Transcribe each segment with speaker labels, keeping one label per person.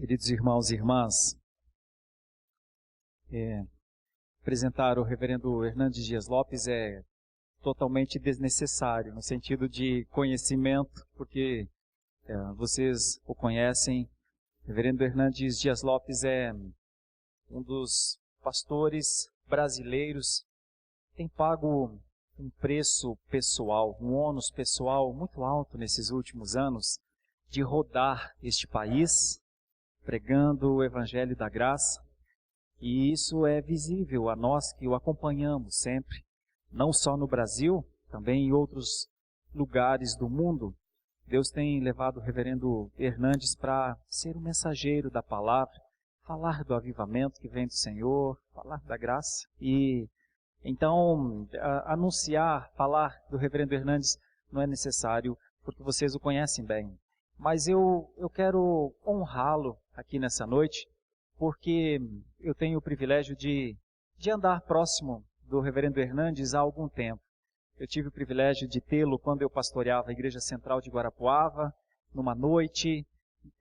Speaker 1: Queridos irmãos e irmãs, apresentar o reverendo Hernandes Dias Lopes é totalmente desnecessário, no sentido de conhecimento, porque vocês o conhecem. O reverendo Hernandes Dias Lopes é um dos pastores brasileiros que tem pago um preço pessoal, um ônus pessoal muito alto nesses últimos anos, de rodar este país, pregando o Evangelho da Graça, e isso é visível a nós que o acompanhamos sempre, não só no Brasil, também em outros lugares do mundo. Deus tem levado o reverendo Hernandes para ser o mensageiro da palavra, falar do avivamento que vem do Senhor, falar da graça. E então, anunciar, falar do reverendo Hernandes não é necessário, porque vocês o conhecem bem. Mas eu quero honrá-lo aqui nessa noite, porque eu tenho o privilégio de andar próximo do reverendo Hernandes há algum tempo. Eu tive o privilégio de tê-lo quando eu pastoreava a Igreja Central de Guarapuava, numa noite,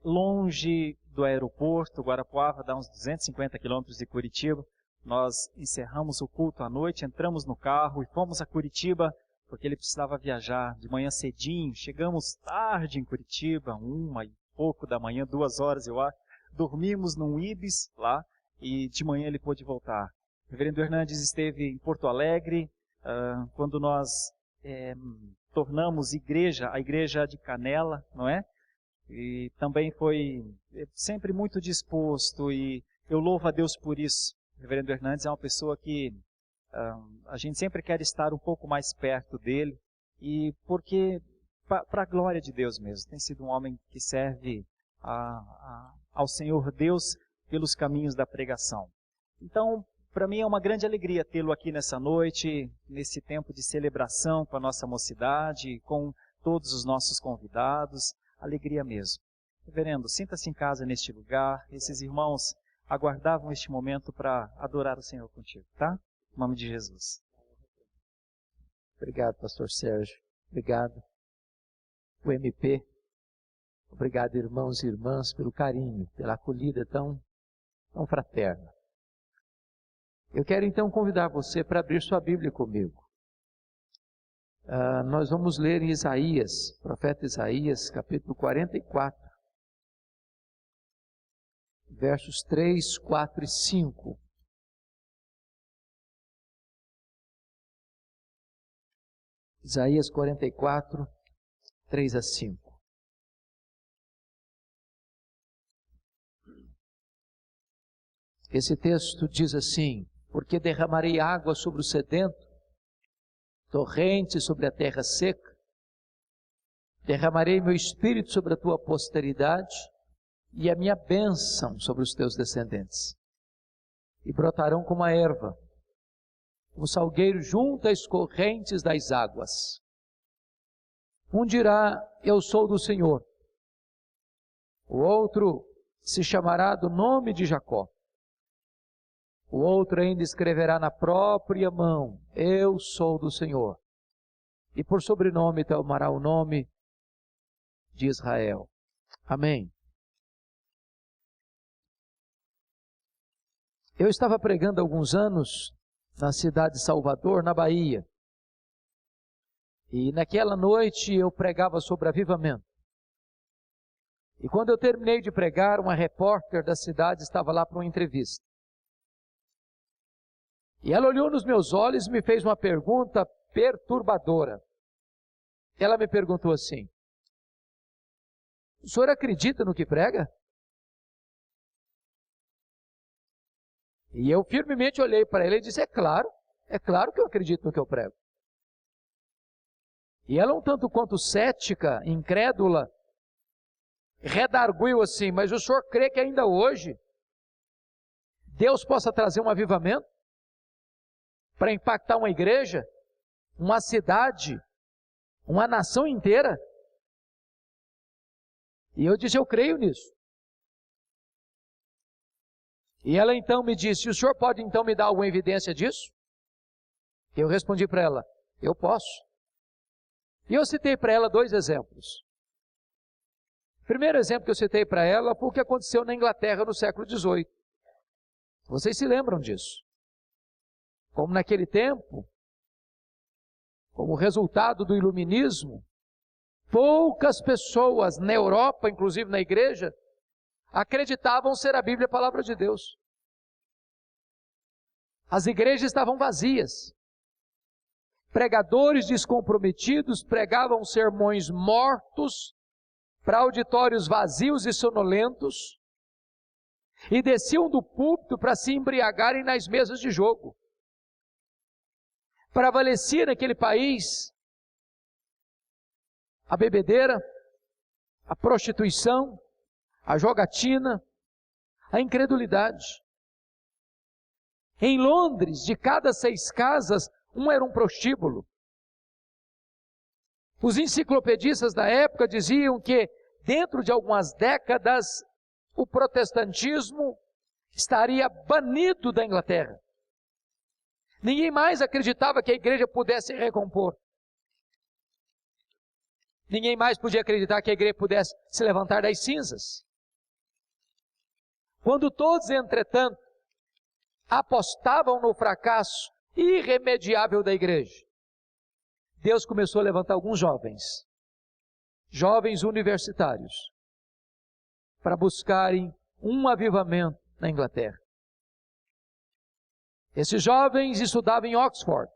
Speaker 1: longe do aeroporto. Guarapuava dá uns 250 quilômetros de Curitiba. Nós encerramos o culto à noite, entramos no carro e fomos a Curitiba, porque ele precisava viajar de manhã cedinho. Chegamos tarde em Curitiba, 1h da manhã, 2 horas eu acho. Dormimos num Ibis lá e de manhã ele pôde voltar. O reverendo Hernandes esteve em Porto Alegre, quando nós tornamos a igreja de Canela, não é? E também foi sempre muito disposto, e eu louvo a Deus por isso. O reverendo Hernandes é uma pessoa que a gente sempre quer estar um pouco mais perto dele, e porque, para a glória de Deus mesmo, tem sido um homem que serve ao Senhor Deus pelos caminhos da pregação. Então, para mim é uma grande alegria tê-lo aqui nessa noite, nesse tempo de celebração com a nossa mocidade, com todos os nossos convidados. Alegria mesmo. Reverendo, sinta-se em casa neste lugar. Esses irmãos aguardavam este momento para adorar o Senhor contigo, tá? Em nome de Jesus.
Speaker 2: Obrigado, pastor Sérgio. Obrigado. O MP. Obrigado, irmãos e irmãs, pelo carinho, pela acolhida tão fraterna. Eu quero então convidar você para abrir sua Bíblia comigo. Nós vamos ler em Isaías, profeta Isaías, capítulo 44, versos 3, 4 e 5. Isaías 44, 3 a 5. Esse texto diz assim: porque derramarei água sobre o sedento, torrentes sobre a terra seca, derramarei meu espírito sobre a tua posteridade e a minha bênção sobre os teus descendentes. E brotarão como a erva, como salgueiro junto às correntes das águas. Um dirá: eu sou do Senhor. O outro se chamará do nome de Jacó. O outro ainda escreverá na própria mão: eu sou do Senhor. E por sobrenome tomará o nome de Israel. Amém. Eu estava pregando há alguns anos na cidade de Salvador, na Bahia. E naquela noite eu pregava sobre avivamento. E quando eu terminei de pregar, uma repórter da cidade estava lá para uma entrevista. E ela olhou nos meus olhos e me fez uma pergunta perturbadora. Ela me perguntou assim: o senhor acredita no que prega? E eu firmemente olhei para ela e disse: é claro que eu acredito no que eu prego. E ela, um tanto quanto cética, incrédula, redarguiu assim: mas o senhor crê que ainda hoje Deus possa trazer um avivamento para impactar uma igreja, uma cidade, uma nação inteira? E eu disse: eu creio nisso. E ela então me disse: o senhor pode então me dar alguma evidência disso? Eu respondi para ela: eu posso. E eu citei para ela 2 exemplos. O primeiro exemplo que eu citei para ela foi o que aconteceu na Inglaterra no século XVIII. Vocês se lembram disso? Como naquele tempo, como resultado do iluminismo, poucas pessoas na Europa, inclusive na igreja, acreditavam ser a Bíblia a palavra de Deus. As igrejas estavam vazias. Pregadores descomprometidos pregavam sermões mortos para auditórios vazios e sonolentos e desciam do púlpito para se embriagarem nas mesas de jogo. Prevalecia naquele país a bebedeira, a prostituição, a jogatina, a incredulidade. Em Londres, de cada 6 casas, um era um prostíbulo. Os enciclopedistas da época diziam que, dentro de algumas décadas, o protestantismo estaria banido da Inglaterra. Ninguém mais acreditava que a igreja pudesse se recompor. Ninguém mais podia acreditar que a igreja pudesse se levantar das cinzas. Quando todos, entretanto, apostavam no fracasso irremediável da igreja, Deus começou a levantar alguns jovens universitários, para buscarem um avivamento na Inglaterra. Esses jovens estudavam em Oxford.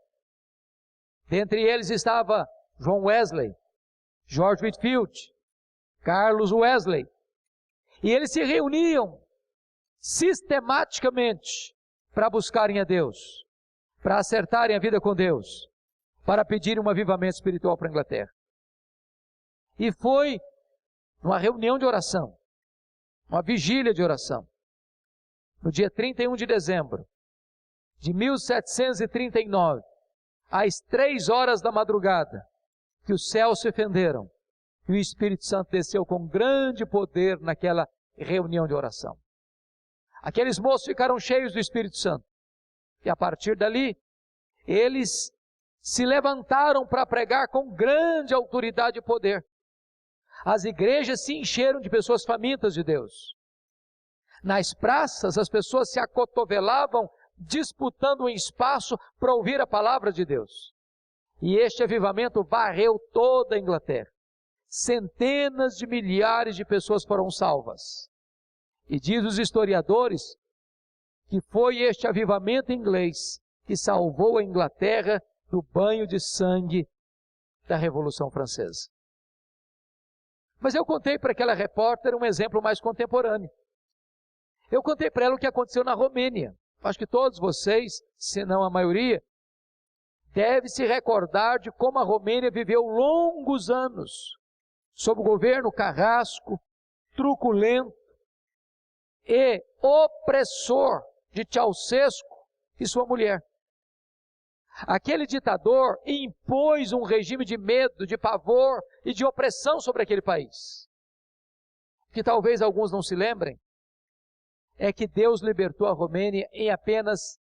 Speaker 2: Dentre eles estava John Wesley, George Whitefield, Carlos Wesley. E eles se reuniam sistematicamente para buscarem a Deus, para acertarem a vida com Deus, para pedirem um avivamento espiritual para a Inglaterra. E foi numa reunião de oração, uma vigília de oração, no dia 31 de dezembro de 1739, às 3 horas da madrugada, que os céus se fenderam e o Espírito Santo desceu com grande poder naquela reunião de oração. Aqueles moços ficaram cheios do Espírito Santo. E a partir dali, eles se levantaram para pregar com grande autoridade e poder. As igrejas se encheram de pessoas famintas de Deus. Nas praças, as pessoas se acotovelavam, disputando um espaço para ouvir a palavra de Deus. E este avivamento varreu toda a Inglaterra. Centenas de milhares de pessoas foram salvas. E diz os historiadores que foi este avivamento inglês que salvou a Inglaterra do banho de sangue da Revolução Francesa. Mas eu contei para aquela repórter um exemplo mais contemporâneo. Eu contei para ela o que aconteceu na Romênia. Acho que todos vocês, se não a maioria, devem se recordar de como a Romênia viveu longos anos sob o governo carrasco, truculento e opressor de Ceausescu e sua mulher. Aquele ditador impôs um regime de medo, de pavor e de opressão sobre aquele país. O que talvez alguns não se lembrem é que Deus libertou a Romênia em apenas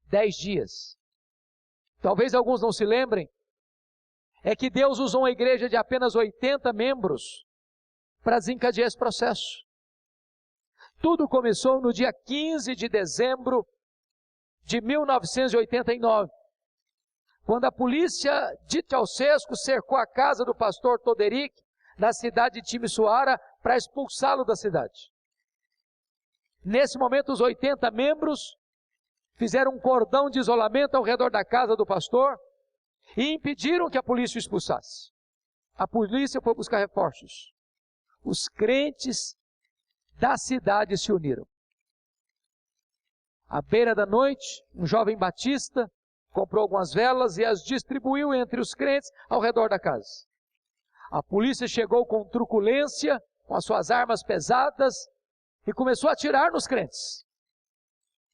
Speaker 2: 10 dias. Talvez alguns não se lembrem é que Deus usou uma igreja de apenas 80 membros para desencadear esse processo. Tudo começou no dia 15 de dezembro de 1989, quando a polícia de Ceausescu cercou a casa do pastor Toderic, na cidade de Timisoara, para expulsá-lo da cidade. Nesse momento, os 80 membros fizeram um cordão de isolamento ao redor da casa do pastor e impediram que a polícia o expulsasse. A polícia foi buscar reforços. Os crentes da cidade se uniram. À beira da noite, um jovem batista comprou algumas velas e as distribuiu entre os crentes ao redor da casa. A polícia chegou com truculência, com as suas armas pesadas, e começou a atirar nos crentes.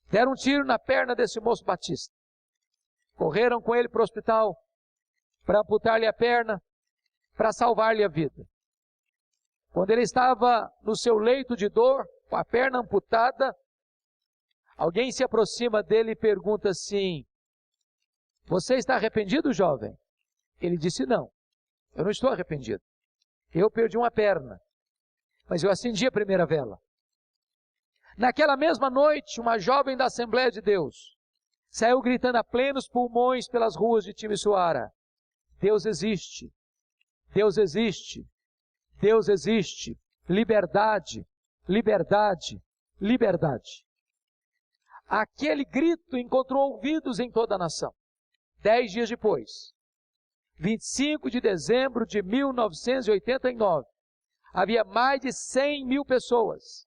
Speaker 2: Deram um tiro na perna desse moço batista. Correram com ele para o hospital, para amputar-lhe a perna, para salvar-lhe a vida. Quando ele estava no seu leito de dor, com a perna amputada, alguém se aproxima dele e pergunta assim: "Você está arrependido, jovem?" Ele disse: "Não, eu não estou arrependido. Eu perdi uma perna, mas eu acendi a primeira vela. Naquela mesma noite, uma jovem da Assembleia de Deus saiu gritando a plenos pulmões pelas ruas de Timisoara: Deus existe, Deus existe, Deus existe, liberdade, liberdade, liberdade. Aquele grito encontrou ouvidos em toda a nação. 10 dias depois, 25 de dezembro de 1989, havia mais de 100 mil pessoas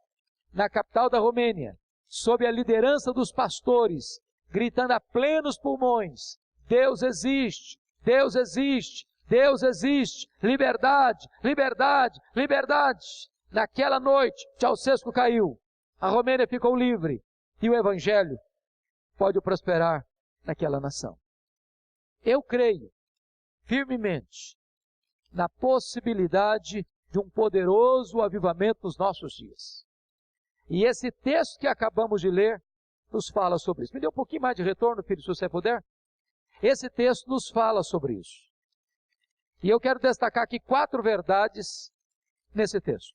Speaker 2: na capital da Romênia, sob a liderança dos pastores, gritando a plenos pulmões: Deus existe, Deus existe, Deus existe, liberdade, liberdade, liberdade. Naquela noite, Ceausescu caiu, a Romênia ficou livre e o Evangelho pode prosperar naquela nação. Eu creio firmemente na possibilidade de um poderoso avivamento nos nossos dias. E esse texto que acabamos de ler nos fala sobre isso. Me dê um pouquinho mais de retorno, filho, se você puder. Esse texto nos fala sobre isso. E eu quero destacar aqui 4 verdades nesse texto.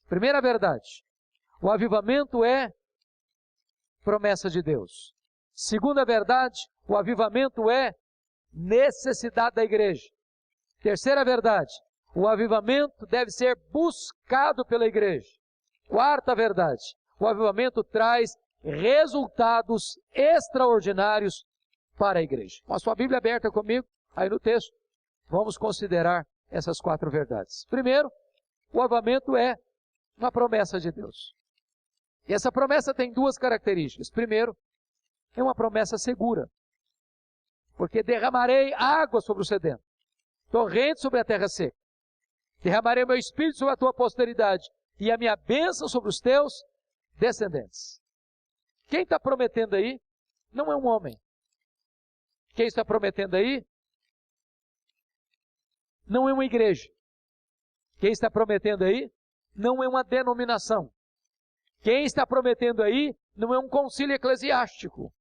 Speaker 2: Primeira verdade: o avivamento é promessa de Deus. Segunda verdade: o avivamento é necessidade da igreja. Terceira verdade: o avivamento deve ser buscado pela igreja. Quarta verdade: o avivamento traz resultados extraordinários para a igreja. Com a sua Bíblia aberta comigo, aí no texto, vamos considerar essas 4 verdades. Primeiro, o avivamento é uma promessa de Deus. E essa promessa tem 2 características. Primeiro, é uma promessa segura. Porque derramarei água sobre o sedento, torrente sobre a terra seca. Derramarei o meu espírito sobre a tua posteridade e a minha bênção sobre os teus descendentes. Quem está prometendo aí não é um homem. Quem está prometendo aí não é uma igreja. Quem está prometendo aí não é uma denominação. Quem está prometendo aí não é um concílio eclesiástico.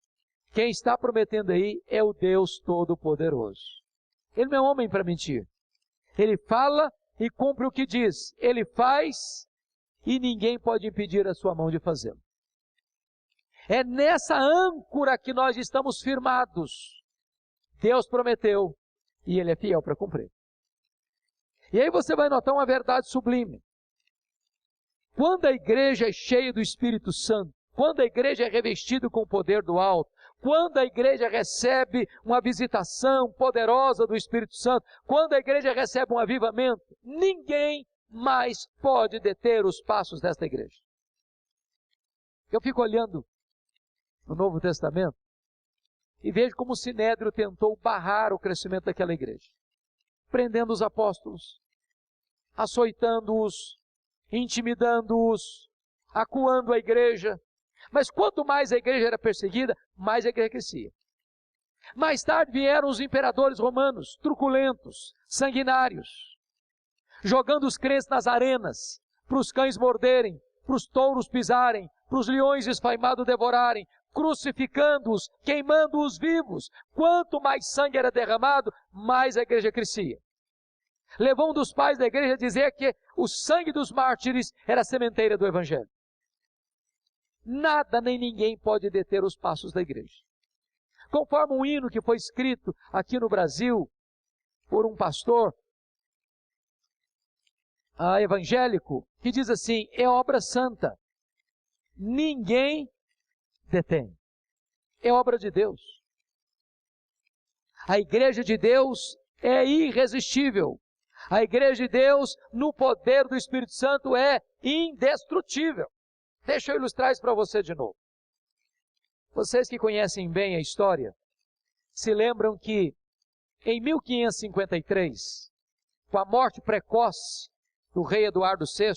Speaker 2: Quem está prometendo aí é o Deus Todo-Poderoso. Ele não é homem para mentir. Ele fala e cumpre o que diz. Ele faz e ninguém pode impedir a sua mão de fazê-lo. É nessa âncora que nós estamos firmados. Deus prometeu e Ele é fiel para cumprir. E aí você vai notar uma verdade sublime. Quando a igreja é cheia do Espírito Santo, quando a igreja é revestida com o poder do alto, quando a igreja recebe uma visitação poderosa do Espírito Santo, quando a igreja recebe um avivamento, ninguém mais pode deter os passos desta igreja. Eu fico olhando no Novo Testamento e vejo como o Sinédrio tentou barrar o crescimento daquela igreja, prendendo os apóstolos, açoitando-os, intimidando-os, acuando a igreja. Mas quanto mais a igreja era perseguida, mais a igreja crescia. Mais tarde vieram os imperadores romanos, truculentos, sanguinários, jogando os crentes nas arenas, para os cães morderem, para os touros pisarem, para os leões esfaimados devorarem, crucificando-os, queimando-os vivos. Quanto mais sangue era derramado, mais a igreja crescia. Levou um dos pais da igreja a dizer que o sangue dos mártires era a sementeira do Evangelho. Nada nem ninguém pode deter os passos da igreja. Conforme um hino que foi escrito aqui no Brasil por um pastor evangélico, que diz assim: é obra santa, ninguém detém. É obra de Deus. A igreja de Deus é irresistível. A igreja de Deus, no poder do Espírito Santo, é indestrutível. Deixa eu ilustrar isso para você de novo. Vocês que conhecem bem a história, se lembram que em 1553, com a morte precoce do rei Eduardo VI,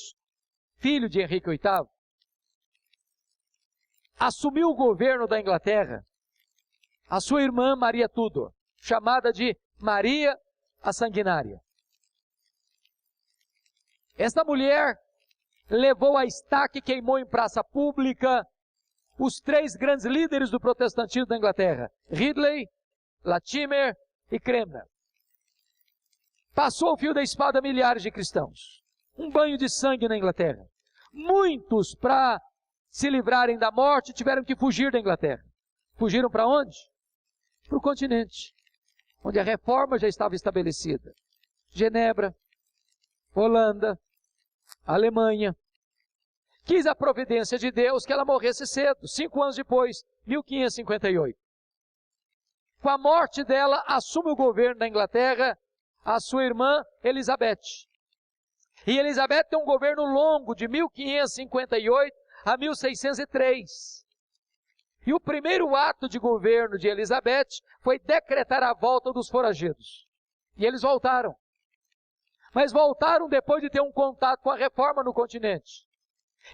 Speaker 2: filho de Henrique VIII, assumiu o governo da Inglaterra a sua irmã Maria Tudor, chamada de Maria a Sanguinária. Esta mulher levou a estaca e queimou em praça pública os 3 grandes líderes do protestantismo da Inglaterra: Ridley, Latimer e Cranmer. Passou o fio da espada a milhares de cristãos. um banho de sangue na Inglaterra. Muitos, para se livrarem da morte, tiveram que fugir da Inglaterra. Fugiram para onde? Para o continente, onde a reforma já estava estabelecida. Genebra, Holanda, Alemanha. Quis a providência de Deus que ela morresse cedo, 5 anos depois, 1558. Com a morte dela, assume o governo da Inglaterra a sua irmã Elizabeth. E Elizabeth tem um governo longo, de 1558 a 1603. E o primeiro ato de governo de Elizabeth foi decretar a volta dos foragidos. E eles voltaram. Mas voltaram depois de ter um contato com a reforma no continente.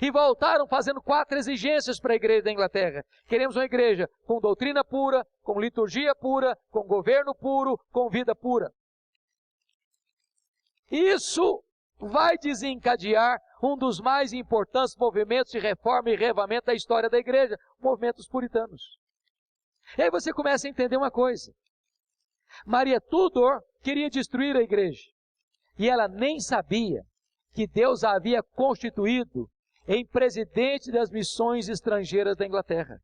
Speaker 2: E voltaram fazendo 4 exigências para a igreja da Inglaterra. Queremos uma igreja com doutrina pura, com liturgia pura, com governo puro, com vida pura. Isso vai desencadear um dos mais importantes movimentos de reforma e reavivamento da história da igreja, o movimento dos puritanos. E aí você começa a entender uma coisa. Maria Tudor queria destruir a igreja. E ela nem sabia que Deus a havia constituído em presidente das missões estrangeiras da Inglaterra.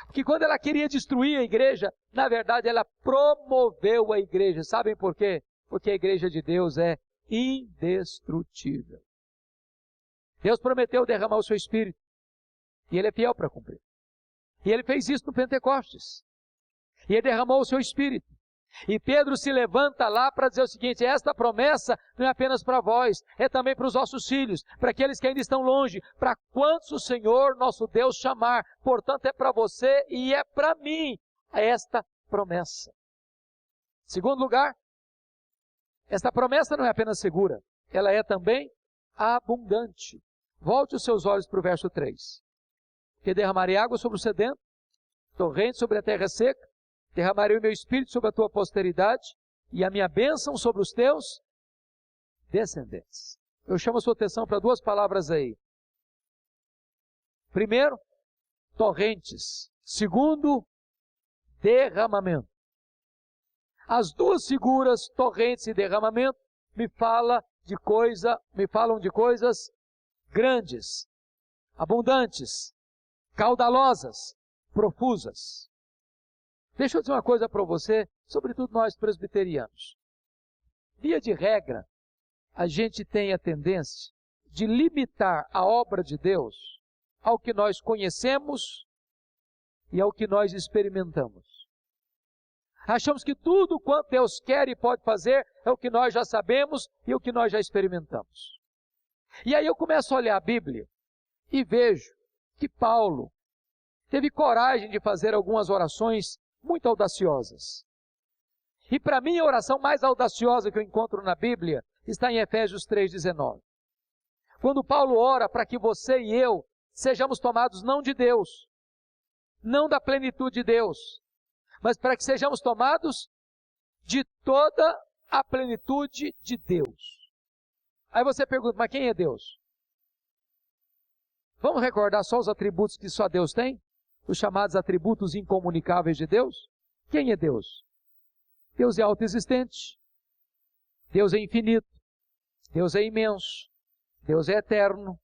Speaker 2: Porque quando ela queria destruir a igreja, na verdade ela promoveu a igreja. Sabem por quê? Porque a igreja de Deus é indestrutível. Deus prometeu derramar o seu Espírito. E Ele é fiel para cumprir. E Ele fez isso no Pentecostes. E Ele derramou o seu Espírito. E Pedro se levanta lá para dizer o seguinte: esta promessa não é apenas para vós, é também para os vossos filhos, para aqueles que ainda estão longe, para quantos o Senhor nosso Deus chamar. Portanto, é para você e é para mim esta promessa. Segundo lugar, esta promessa não é apenas segura, ela é também abundante. Volte os seus olhos para o verso 3. Que derramarei água sobre o sedento, torrente sobre a terra seca, derramarei o meu Espírito sobre a tua posteridade e a minha bênção sobre os teus descendentes. Eu chamo a sua atenção para 2 palavras aí. Primeiro, torrentes. Segundo, derramamento. As 2 figuras, torrentes e derramamento, me falam de coisas grandes, abundantes, caudalosas, profusas. Deixa eu dizer uma coisa para você, sobretudo nós presbiterianos. Via de regra, a gente tem a tendência de limitar a obra de Deus ao que nós conhecemos e ao que nós experimentamos. Achamos que tudo quanto Deus quer e pode fazer é o que nós já sabemos e o que nós já experimentamos. E aí eu começo a olhar a Bíblia e vejo que Paulo teve coragem de fazer algumas orações muito audaciosas. E para mim a oração mais audaciosa que eu encontro na Bíblia está em Efésios 3,19. Quando Paulo ora para que você e eu sejamos tomados não de Deus, não da plenitude de Deus, mas para que sejamos tomados de toda a plenitude de Deus. Aí você pergunta, mas quem é Deus? Vamos recordar só os atributos que só Deus tem? Os chamados atributos incomunicáveis de Deus? Quem é Deus? Deus é autoexistente. Deus é infinito. Deus é imenso. Deus é eterno.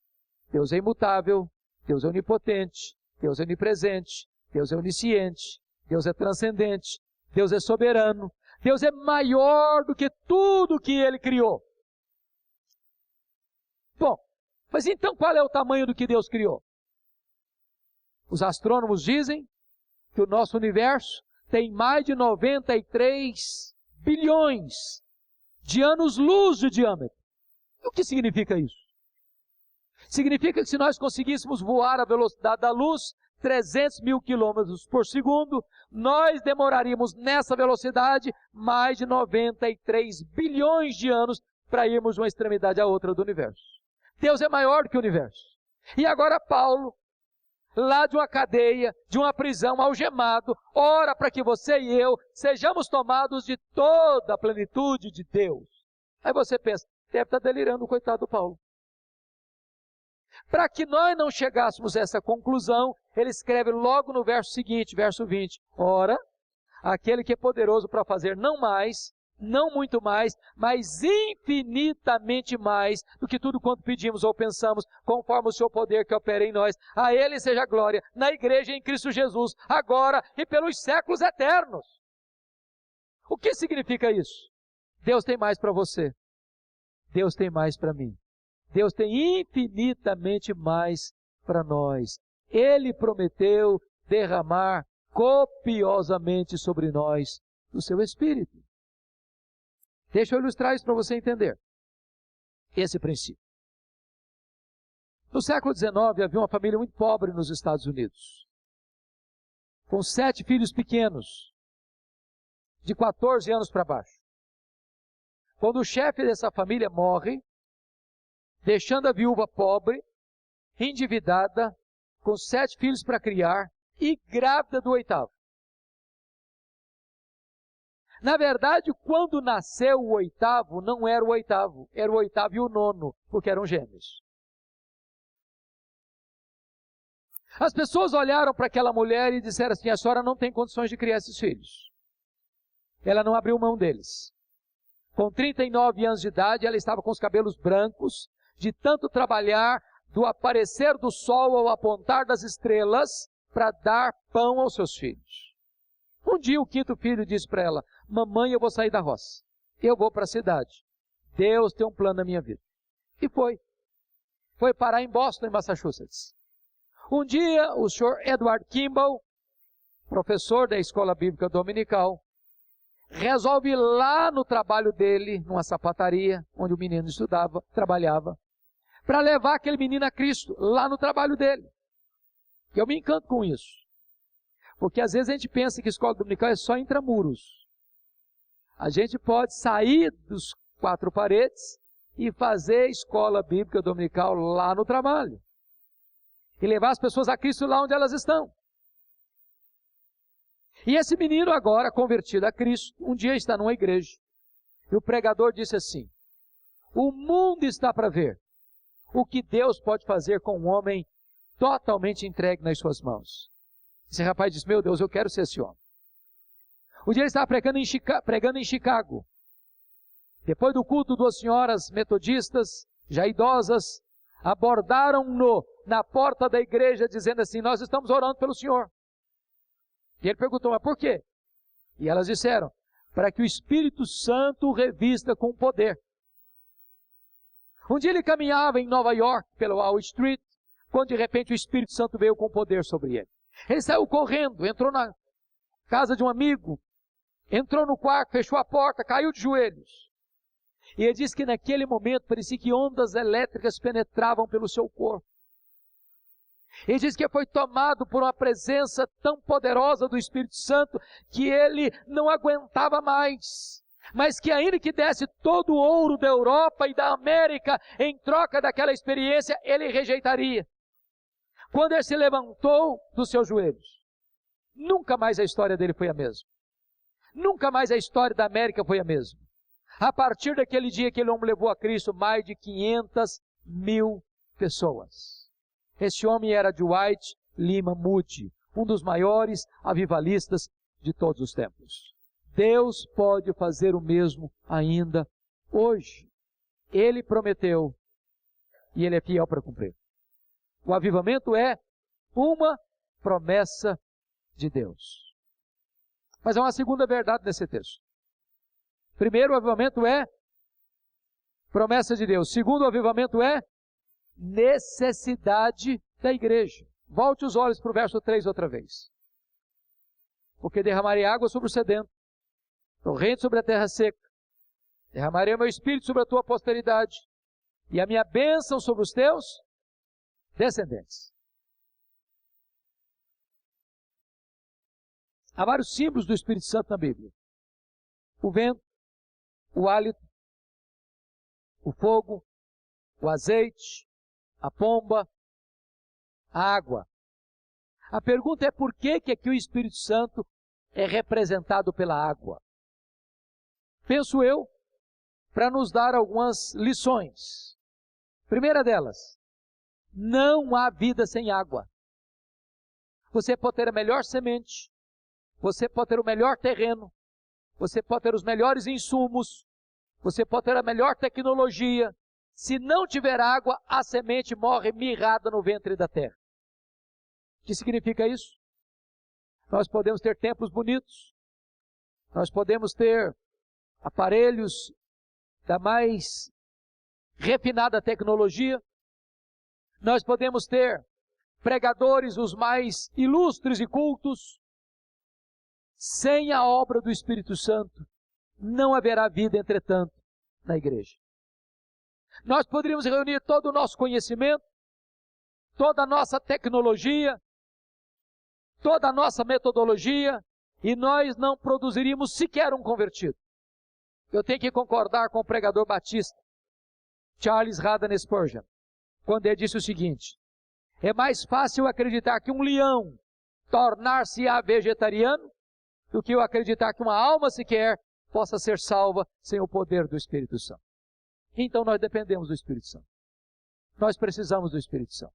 Speaker 2: Deus é imutável. Deus é onipotente. Deus é onipresente. Deus é onisciente. Deus é transcendente. Deus é soberano. Deus é maior do que tudo que Ele criou. Bom, mas então qual é o tamanho do que Deus criou? Os astrônomos dizem que o nosso universo tem mais de 93 bilhões de anos-luz de diâmetro. O que significa isso? Significa que se nós conseguíssemos voar à velocidade da luz, 300 mil quilômetros por segundo, nós demoraríamos nessa velocidade mais de 93 bilhões de anos para irmos de uma extremidade à outra do universo. Deus é maior do que o universo. E agora Paulo, lá de uma cadeia, de uma prisão, algemado, ora para que você e eu sejamos tomados de toda a plenitude de Deus. Aí você pensa, deve estar delirando o coitado do Paulo. Para que nós não chegássemos a essa conclusão, ele escreve logo no verso seguinte, verso 20. Ora, aquele que é poderoso para fazer não mais, não muito mais, mas infinitamente mais do que tudo quanto pedimos ou pensamos, conforme o seu poder que opera em nós. A Ele seja a glória, na igreja em Cristo Jesus, agora e pelos séculos eternos. O que significa isso? Deus tem mais para você. Deus tem mais para mim. Deus tem infinitamente mais para nós. Ele prometeu derramar copiosamente sobre nós o seu Espírito. Deixa eu ilustrar isso para você entender esse princípio. No século XIX havia uma família muito pobre nos Estados Unidos, com 7 filhos pequenos, de 14 anos para baixo. Quando o chefe dessa família morre, deixando a viúva pobre, endividada, com 7 filhos para criar e grávida do 8º. Na verdade, quando nasceu o 8º, não era o 8º, era o 8º e o 9º, porque eram gêmeos. As pessoas olharam para aquela mulher e disseram assim: a senhora não tem condições de criar esses filhos. Ela não abriu mão deles. Com 39 anos de idade, ela estava com os cabelos brancos, de tanto trabalhar do aparecer do sol ao apontar das estrelas, para dar pão aos seus filhos. Um dia o 5º filho disse para ela: mamãe, eu vou sair da roça. Eu vou para a cidade. Deus tem um plano na minha vida. E foi. Foi parar em Boston, em Massachusetts. Um dia o Sr. Edward Kimball, professor da escola bíblica dominical, resolve ir lá no trabalho dele, numa sapataria, onde o menino estudava, trabalhava, para levar aquele menino a Cristo, lá no trabalho dele. E eu me encanto com isso. Porque às vezes a gente pensa que escola dominical é só intramuros. A gente pode sair dos 4 paredes e fazer escola bíblica dominical lá no trabalho. E levar as pessoas a Cristo lá onde elas estão. E esse menino agora, convertido a Cristo, um dia está numa igreja. E o pregador disse assim: o mundo está para ver o que Deus pode fazer com um homem totalmente entregue nas suas mãos. Esse rapaz disse: meu Deus, eu quero ser esse homem. Um dia ele estava pregando em Chicago. Depois do culto, 2 senhoras metodistas, já idosas, abordaram-no na porta da igreja, dizendo assim: nós estamos orando pelo senhor. E ele perguntou: mas por quê? E elas disseram: para que o Espírito Santo o revista com poder. Um dia ele caminhava em Nova York, pelo Wall Street, quando de repente o Espírito Santo veio com poder sobre ele. Ele saiu correndo, entrou na casa de um amigo, entrou no quarto, fechou a porta, caiu de joelhos. E ele disse que naquele momento parecia que ondas elétricas penetravam pelo seu corpo. Ele disse que foi tomado por uma presença tão poderosa do Espírito Santo que ele não aguentava mais. Mas que ainda que desse todo o ouro da Europa e da América em troca daquela experiência, ele rejeitaria. Quando ele se levantou dos seus joelhos, nunca mais a história dele foi a mesma. Nunca mais a história da América foi a mesma. A partir daquele dia que ele levou a Cristo, mais de 500.000 pessoas. Esse homem era Dwight Lyman Moody, um dos maiores avivalistas de todos os tempos. Deus pode fazer o mesmo ainda hoje. Ele prometeu e Ele é fiel para cumprir. O avivamento é uma promessa de Deus. Mas há uma segunda verdade nesse texto. Primeiro, o avivamento é promessa de Deus. Segundo, o avivamento é necessidade da igreja. Volte os olhos para o verso 3 outra vez. Porque derramarei água sobre o sedento, torrente sobre a terra seca. Derramarei o meu espírito sobre a tua posteridade e a minha bênção sobre os teus descendentes. Há vários símbolos do Espírito Santo na Bíblia. O vento, o hálito, o fogo, o azeite, a pomba, a água. A pergunta é por que aqui o Espírito Santo é representado pela água? Penso eu, para nos dar algumas lições. Primeira delas, não há vida sem água. Você pode ter a melhor semente, você pode ter o melhor terreno, você pode ter os melhores insumos, você pode ter a melhor tecnologia. Se não tiver água, a semente morre mirrada no ventre da terra. O que significa isso? Nós podemos ter templos bonitos, nós podemos ter aparelhos da mais refinada tecnologia, nós podemos ter pregadores os mais ilustres e cultos. Sem a obra do Espírito Santo, não haverá vida, entretanto, na igreja. Nós poderíamos reunir todo o nosso conhecimento, toda a nossa tecnologia, toda a nossa metodologia, e nós não produziríamos sequer um convertido. Eu tenho que concordar com o pregador batista, Charles Haddon Spurgeon, quando ele disse o seguinte: é mais fácil acreditar que um leão tornar-se-á vegetariano do que eu acreditar que uma alma sequer possa ser salva sem o poder do Espírito Santo. Então nós dependemos do Espírito Santo. Nós precisamos do Espírito Santo.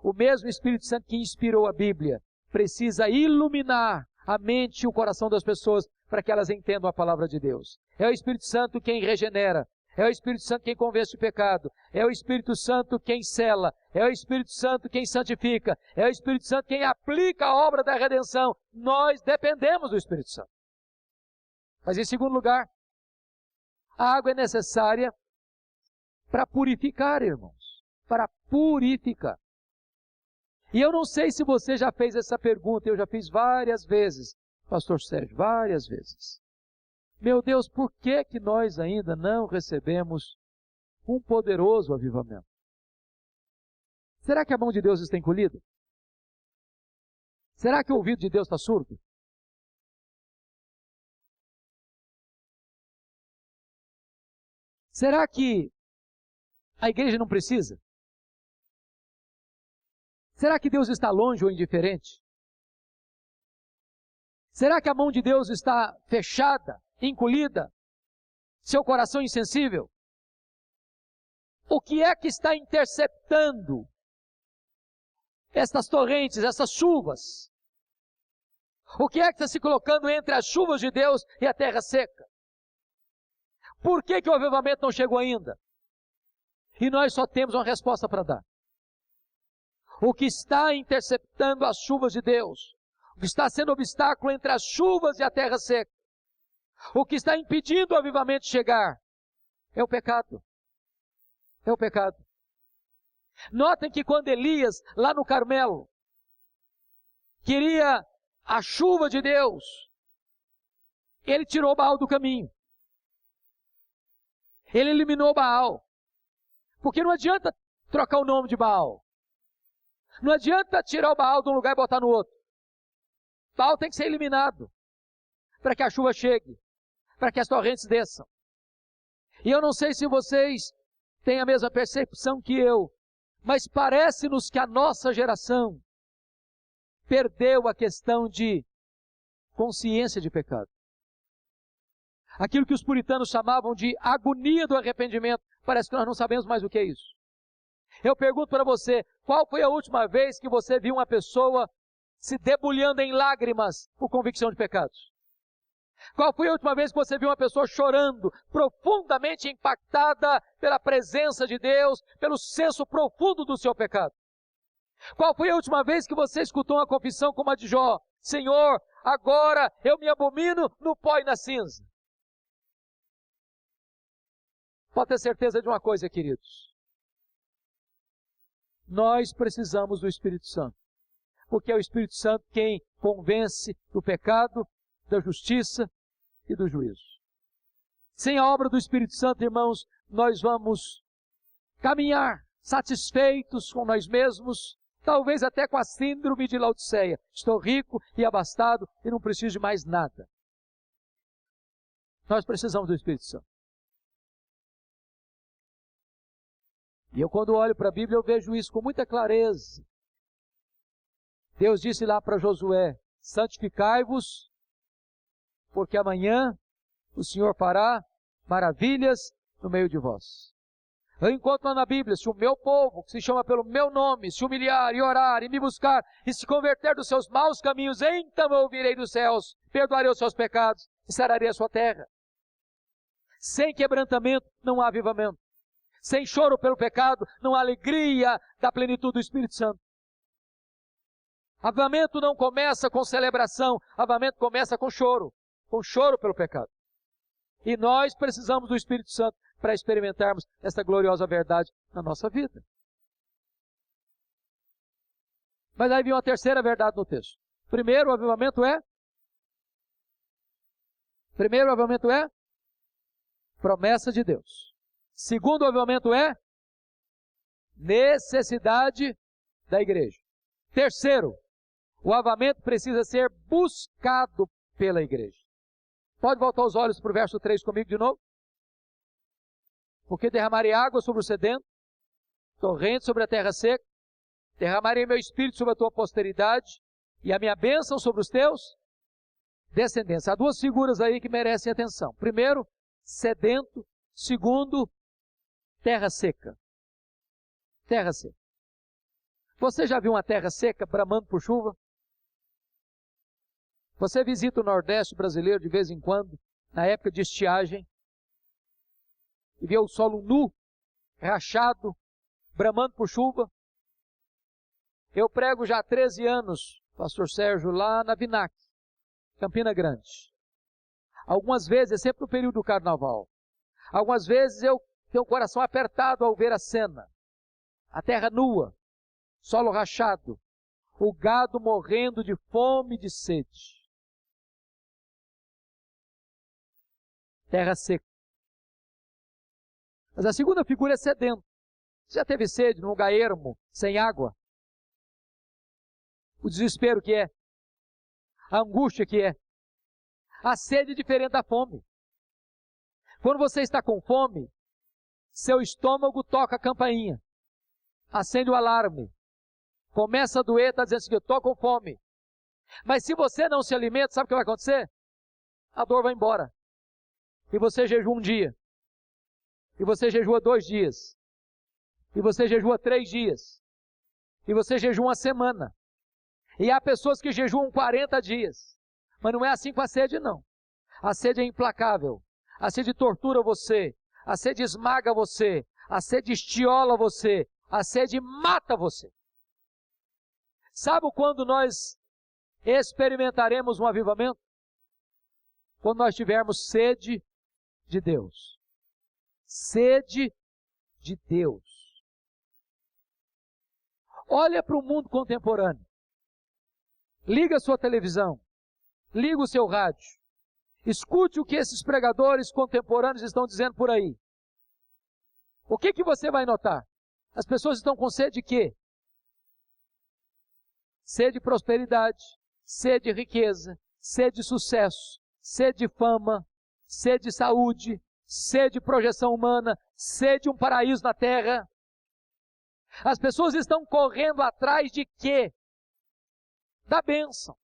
Speaker 2: O mesmo Espírito Santo que inspirou a Bíblia precisa iluminar a mente e o coração das pessoas para que elas entendam a palavra de Deus. É o Espírito Santo quem regenera. É o Espírito Santo quem convence o pecado. É o Espírito Santo quem sela. É o Espírito Santo quem santifica. É o Espírito Santo quem aplica a obra da redenção. Nós dependemos do Espírito Santo. Mas em segundo lugar, a água é necessária para purificar, irmãos. Para purificar. E eu não sei se você já fez essa pergunta. Eu já fiz várias vezes, pastor Sérgio, várias vezes. Meu Deus, por que que nós ainda não recebemos um poderoso avivamento? Será que a mão de Deus está encolhida? Será que o ouvido de Deus está surdo? Será que a igreja não precisa? Será que Deus está longe ou indiferente? Será que a mão de Deus está fechada, encolhida? Seu coração insensível? O que é que está interceptando estas torrentes, essas chuvas? O que é que está se colocando entre as chuvas de Deus e a terra seca? Por que que o avivamento não chegou ainda? E nós só temos uma resposta para dar. O que está interceptando as chuvas de Deus, o que está sendo obstáculo entre as chuvas e a terra seca, o que está impedindo o avivamento chegar, é o pecado. É o pecado. Notem que quando Elias, lá no Carmelo, queria a chuva de Deus, ele tirou Baal do caminho. Ele eliminou Baal. Porque não adianta trocar o nome de Baal. Não adianta tirar o Baal de um lugar e botar no outro. Baal tem que ser eliminado para que a chuva chegue, para que as torrentes desçam. E eu não sei se vocês têm a mesma percepção que eu, mas parece-nos que a nossa geração perdeu a questão de consciência de pecado. Aquilo que os puritanos chamavam de agonia do arrependimento, parece que nós não sabemos mais o que é isso. Eu pergunto para você, qual foi a última vez que você viu uma pessoa se debulhando em lágrimas por convicção de pecados? Qual foi a última vez que você viu uma pessoa chorando, profundamente impactada pela presença de Deus, pelo senso profundo do seu pecado? Qual foi a última vez que você escutou uma confissão como a de Jó? Senhor, agora eu me abomino no pó e na cinza. Pode ter certeza de uma coisa, queridos. Nós precisamos do Espírito Santo. Porque é o Espírito Santo quem convence do pecado, da justiça e do juízo. Sem a obra do Espírito Santo, irmãos, nós vamos caminhar satisfeitos com nós mesmos, talvez até com a síndrome de Laodiceia. Estou rico e abastado e não preciso de mais nada. Nós precisamos do Espírito Santo. E eu, quando olho para a Bíblia, eu vejo isso com muita clareza. Deus disse lá para Josué: santificai-vos, porque amanhã o Senhor fará maravilhas no meio de vós. Eu encontro lá na Bíblia: se o meu povo, que se chama pelo meu nome, se humilhar e orar e me buscar e se converter dos seus maus caminhos, então eu ouvirei dos céus, perdoarei os seus pecados e sararei a sua terra. Sem quebrantamento não há avivamento. Sem choro pelo pecado não há alegria da plenitude do Espírito Santo. Avivamento não começa com celebração, avivamento começa com choro pelo pecado. E nós precisamos do Espírito Santo para experimentarmos esta gloriosa verdade na nossa vida. Mas aí vem uma terceira verdade no texto. Primeiro, o avivamento é promessa de Deus. Segundo, o avivamento é necessidade da igreja. Terceiro, o avivamento precisa ser buscado pela igreja. Pode voltar os olhos para o verso 3 comigo de novo? Porque derramarei água sobre o sedento, torrente sobre a terra seca, derramarei meu espírito sobre a tua posteridade e a minha bênção sobre os teus descendentes. Há duas figuras aí que merecem atenção. Primeiro, sedento. Segundo, terra seca. Terra seca. Você já viu uma terra seca bramando por chuva? Você visita o Nordeste brasileiro de vez em quando, na época de estiagem, e vê o solo nu, rachado, bramando por chuva? Eu prego já há 13 anos, pastor Sérgio, lá na Vinac, Campina Grande. Algumas vezes, é sempre no período do carnaval, algumas vezes eu tenho o coração apertado ao ver a cena. A terra nua, solo rachado, o gado morrendo de fome e de sede. Terra seca. Mas a segunda figura é sedento. Você já teve sede num lugar ermo, sem água? O desespero que é, a angústia que é. A sede é diferente da fome. Quando você está com fome, seu estômago toca a campainha, acende o alarme, começa a doer, está dizendo assim, eu estou com fome. Mas se você não se alimenta, sabe o que vai acontecer? A dor vai embora. E você jejua um dia. E você jejua 2 dias. E você jejua 3 dias. E você jejua uma semana. E há pessoas que jejuam 40 dias. Mas não é assim com a sede, não. A sede é implacável. A sede tortura você. A sede esmaga você. A sede estiola você. A sede mata você. Sabe quando nós experimentaremos um avivamento? Quando nós tivermos sede de Deus. Sede de Deus. Olha para o mundo contemporâneo. Liga a sua televisão. Liga o seu rádio. Escute o que esses pregadores contemporâneos estão dizendo por aí. O que você vai notar? As pessoas estão com sede de quê? Sede de prosperidade, sede de riqueza, sede de sucesso, sede de fama, sede de saúde, sede de projeção humana, sede de um paraíso na terra. As pessoas estão correndo atrás de quê? Da bênção.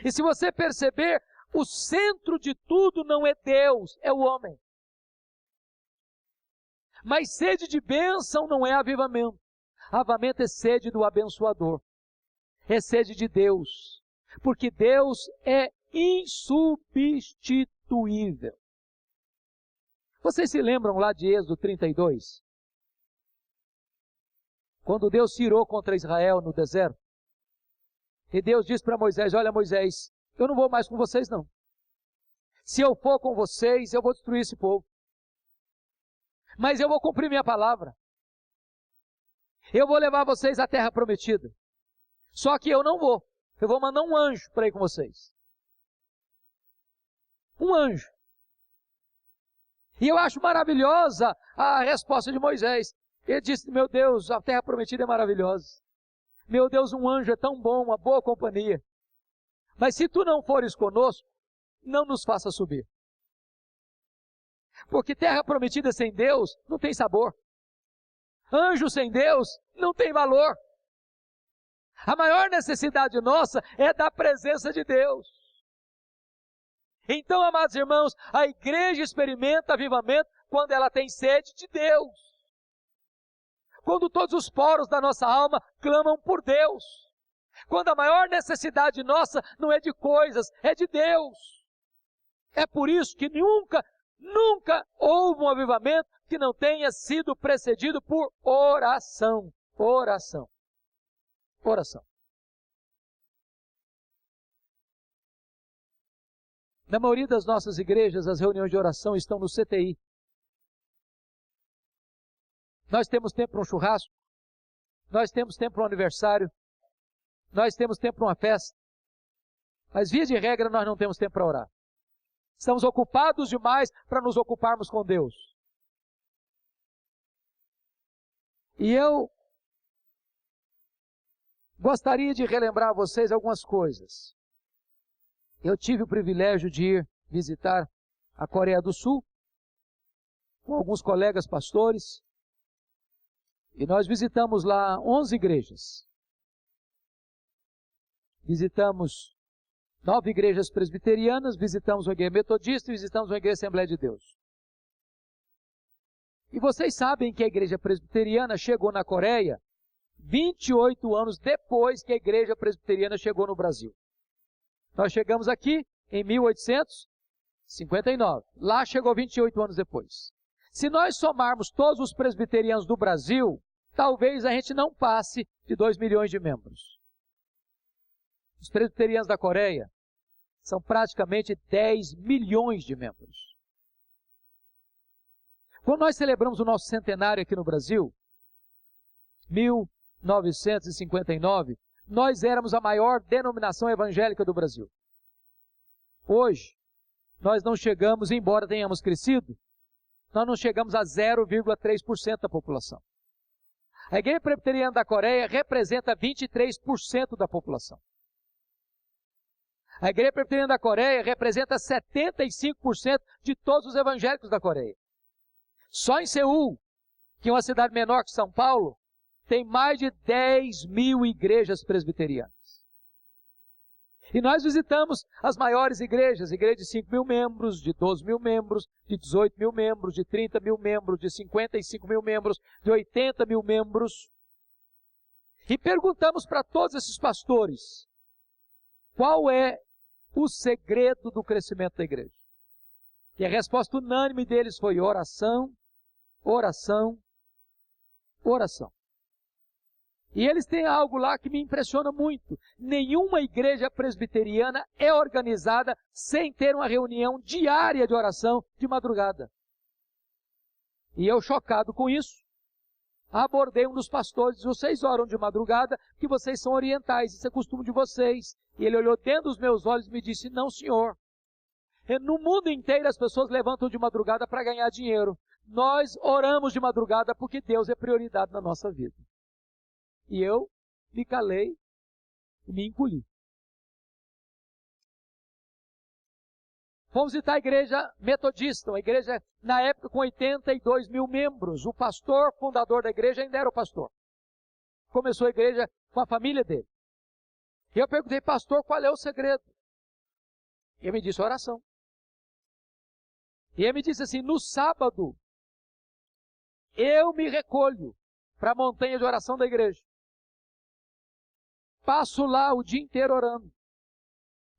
Speaker 2: E se você perceber, o centro de tudo não é Deus, é o homem. Mas sede de bênção não é avivamento. Avivamento é sede do abençoador. É sede de Deus. Porque Deus é insubstituível. Vocês se lembram lá de Êxodo 32? Quando Deus se irou contra Israel no deserto. E Deus disse para Moisés, olha Moisés, eu não vou mais com vocês não. Se eu for com vocês, eu vou destruir esse povo. Mas eu vou cumprir minha palavra. Eu vou levar vocês à terra prometida. Só que eu não vou. Eu vou mandar um anjo para ir com vocês. Um anjo. E eu acho maravilhosa a resposta de Moisés. Ele disse, meu Deus, a terra prometida é maravilhosa. Meu Deus, um anjo é tão bom, uma boa companhia. Mas se tu não fores conosco, não nos faça subir. Porque terra prometida sem Deus não tem sabor. Anjo sem Deus não tem valor. A maior necessidade nossa é da presença de Deus. Então, amados irmãos, a igreja experimenta avivamento quando ela tem sede de Deus. Quando todos os poros da nossa alma clamam por Deus. Quando a maior necessidade nossa não é de coisas, é de Deus. É por isso que nunca houve um avivamento que não tenha sido precedido por oração. Oração. Oração. Na maioria das nossas igrejas, as reuniões de oração estão no CTI. Nós temos tempo para um churrasco, nós temos tempo para um aniversário, nós temos tempo para uma festa, mas via de regra nós não temos tempo para orar. Estamos ocupados demais para nos ocuparmos com Deus. E eu gostaria de relembrar a vocês algumas coisas. Eu tive o privilégio de ir visitar a Coreia do Sul com alguns colegas pastores. E nós visitamos lá 11 igrejas. Visitamos 9 igrejas presbiterianas, visitamos uma igreja metodista e visitamos uma igreja Assembleia de Deus. E vocês sabem que a igreja presbiteriana chegou na Coreia 28 anos depois que a igreja presbiteriana chegou no Brasil. Nós chegamos aqui em 1859. Lá chegou 28 anos depois. Se nós somarmos todos os presbiterianos do Brasil, talvez a gente não passe de 2 milhões de membros. Os presbiterianos da Coreia são praticamente 10 milhões de membros. Quando nós celebramos o nosso centenário aqui no Brasil, 1959, nós éramos a maior denominação evangélica do Brasil. Hoje, nós não chegamos, embora tenhamos crescido, nós não chegamos a 0,3% da população. A Igreja Presbiteriana da Coreia representa 23% da população. A Igreja Presbiteriana da Coreia representa 75% de todos os evangélicos da Coreia. Só em Seul, que é uma cidade menor que São Paulo, tem mais de 10 mil igrejas presbiterianas. E nós visitamos as maiores igrejas, igrejas de 5 mil membros, de 12 mil membros, de 18 mil membros, de 30 mil membros, de 55 mil membros, de 80 mil membros. E perguntamos para todos esses pastores, qual é o segredo do crescimento da igreja? E a resposta unânime deles foi oração, oração, oração. E eles têm algo lá que me impressiona muito. Nenhuma igreja presbiteriana é organizada sem ter uma reunião diária de oração de madrugada. E eu, chocado com isso, abordei um dos pastores e disse: vocês oram de madrugada porque vocês são orientais, isso é costume de vocês. E ele olhou dentro dos meus olhos e me disse: não, senhor. No mundo inteiro as pessoas levantam de madrugada para ganhar dinheiro. Nós oramos de madrugada porque Deus é prioridade na nossa vida. E eu me calei e me encolhi. Fomos visitar a igreja metodista, uma igreja na época com 82 mil membros. O pastor, fundador da igreja, ainda era o pastor. Começou a igreja com a família dele. E eu perguntei: pastor, qual é o segredo? E ele me disse: oração. E ele me disse assim: no sábado, eu me recolho para a montanha de oração da igreja. Passo lá o dia inteiro orando.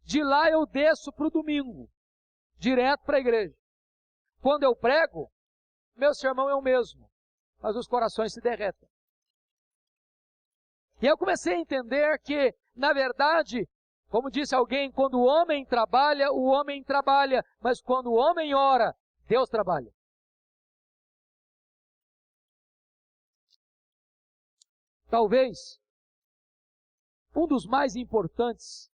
Speaker 2: De lá eu desço para o domingo, direto para a igreja. Quando eu prego, meu sermão é o mesmo, mas os corações se derretem. E eu comecei a entender que, na verdade, como disse alguém, quando o homem trabalha, mas quando o homem ora, Deus trabalha. Talvez um dos mais importantes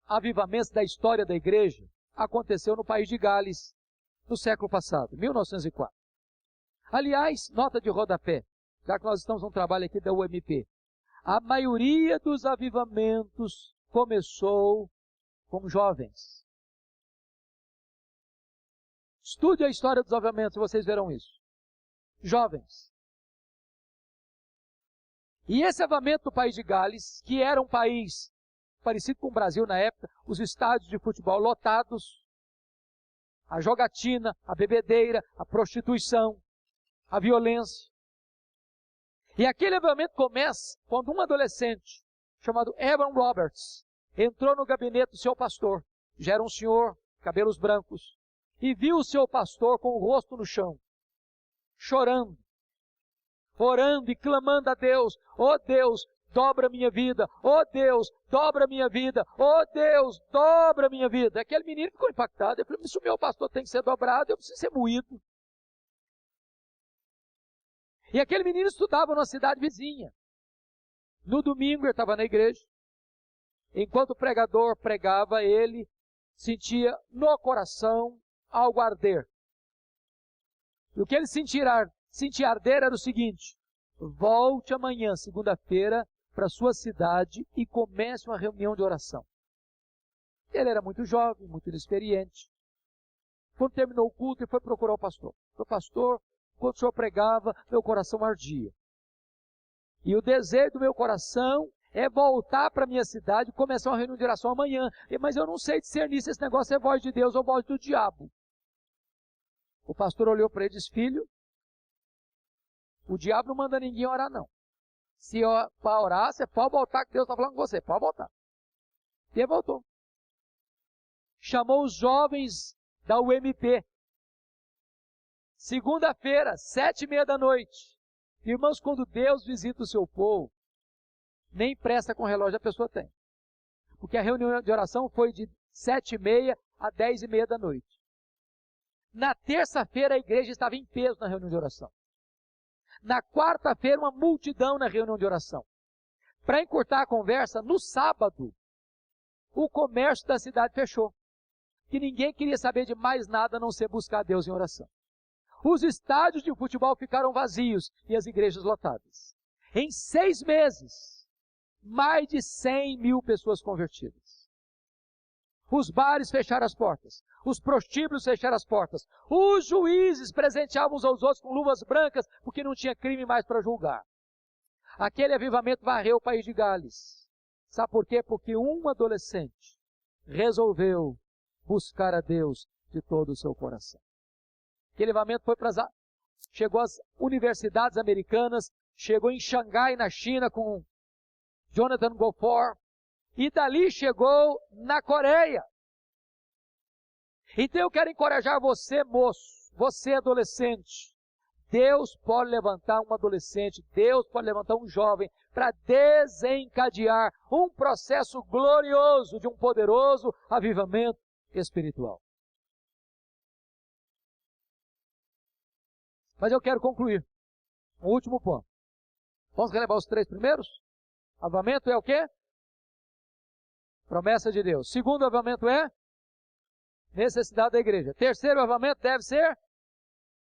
Speaker 2: avivamentos da história da igreja aconteceu no país de Gales, no século passado, 1904. Aliás, nota de rodapé, já que nós estamos num trabalho aqui da UMP, a maioria dos avivamentos começou com jovens. Estude a história dos avivamentos e vocês verão isso. Jovens. E esse avivamento do país de Gales, que era um país parecido com o Brasil na época, os estádios de futebol lotados, a jogatina, a bebedeira, a prostituição, a violência. E aquele avivamento começa quando um adolescente chamado Evan Roberts, entrou no gabinete do seu pastor, já era um senhor, cabelos brancos, e viu o seu pastor com o rosto no chão, chorando, orando e clamando a Deus: ó Deus, dobra a minha vida, ó Deus, dobra a minha vida, ó Deus, dobra a minha vida. Aquele menino ficou impactado, ele falou: se o meu pastor tem que ser dobrado, eu preciso ser moído. E aquele menino estudava numa cidade vizinha. No domingo ele estava na igreja. Enquanto o pregador pregava, ele sentia no coração algo arder. E o que ele sentia arder era o seguinte: volte amanhã, segunda-feira, para a sua cidade e comece uma reunião de oração. Ele era muito jovem, muito inexperiente. Quando terminou o culto, ele foi procurar o pastor. O pastor, quando o senhor pregava, meu coração ardia. E o desejo do meu coração é voltar para a minha cidade e começar uma reunião de oração amanhã. Mas eu não sei discernir se esse negócio é voz de Deus ou voz do diabo. O pastor olhou para ele e disse: filho, o diabo não manda ninguém orar, não. Se para orar, você pode voltar, que Deus está falando com você. Pode voltar. E ele voltou. Chamou os jovens da UMP. Segunda-feira, 7:30 da noite. Irmãos, quando Deus visita o seu povo, nem presta com o relógio a pessoa tem. Porque a reunião de oração foi de 7:30 a 10:30 da noite. Na terça-feira, a igreja estava em peso na reunião de oração. Na quarta-feira, uma multidão na reunião de oração. Para encurtar a conversa, no sábado, o comércio da cidade fechou. Que ninguém queria saber de mais nada a não ser buscar Deus em oração. Os estádios de futebol ficaram vazios e as igrejas lotadas. Em 6 meses, mais de 100.000 pessoas convertidas. Os bares fecharam as portas. Os prostíbulos fecharam as portas. Os juízes presenteavam uns aos outros com luvas brancas porque não tinha crime mais para julgar. Aquele avivamento varreu o país de Gales. Sabe por quê? Porque um adolescente resolveu buscar a Deus de todo o seu coração. Aquele avivamento chegou às universidades americanas, chegou em Xangai, na China, com Jonathan Goforth, e dali chegou na Coreia. Então eu quero encorajar você, moço, você adolescente. Deus pode levantar um adolescente, Deus pode levantar um jovem para desencadear um processo glorioso de um poderoso avivamento espiritual. Mas eu quero concluir. Um último ponto. Vamos relembrar os 3 primeiros? Avivamento é o quê? Promessa de Deus. Segundo avivamento é necessidade da igreja. Terceiro avivamento deve ser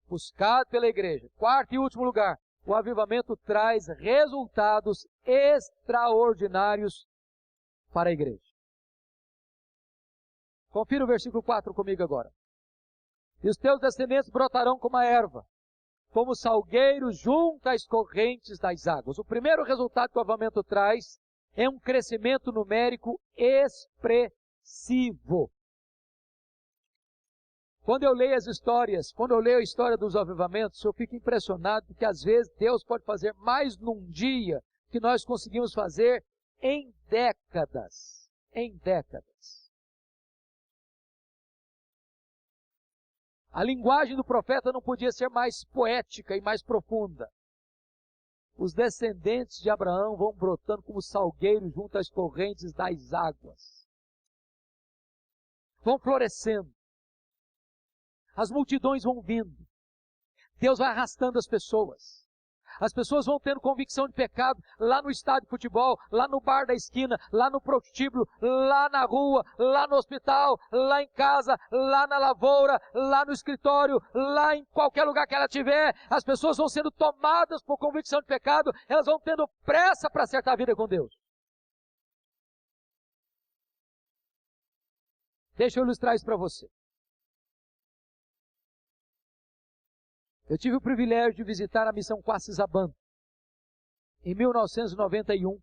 Speaker 2: buscado pela igreja. Quarto e último lugar, o avivamento traz resultados extraordinários para a igreja. Confira o versículo 4 comigo agora. E os teus descendentes brotarão como a erva, como salgueiros junto às correntes das águas. O primeiro resultado que o avivamento traz é um crescimento numérico expressivo. Quando eu leio a história dos avivamentos, eu fico impressionado porque às vezes Deus pode fazer mais num dia que nós conseguimos fazer em décadas. Em décadas. A linguagem do profeta não podia ser mais poética e mais profunda. Os descendentes de Abraão vão brotando como salgueiros junto às correntes das águas. Vão florescendo. As multidões vão vindo. Deus vai arrastando as pessoas. As pessoas vão tendo convicção de pecado lá no estádio de futebol, lá no bar da esquina, lá no prostíbulo, lá na rua, lá no hospital, lá em casa, lá na lavoura, lá no escritório, lá em qualquer lugar que ela estiver. As pessoas vão sendo tomadas por convicção de pecado, elas vão tendo pressa para acertar a vida com Deus. Deixa eu ilustrar isso para você. Eu tive o privilégio de visitar a missão Quacisabã em 1991,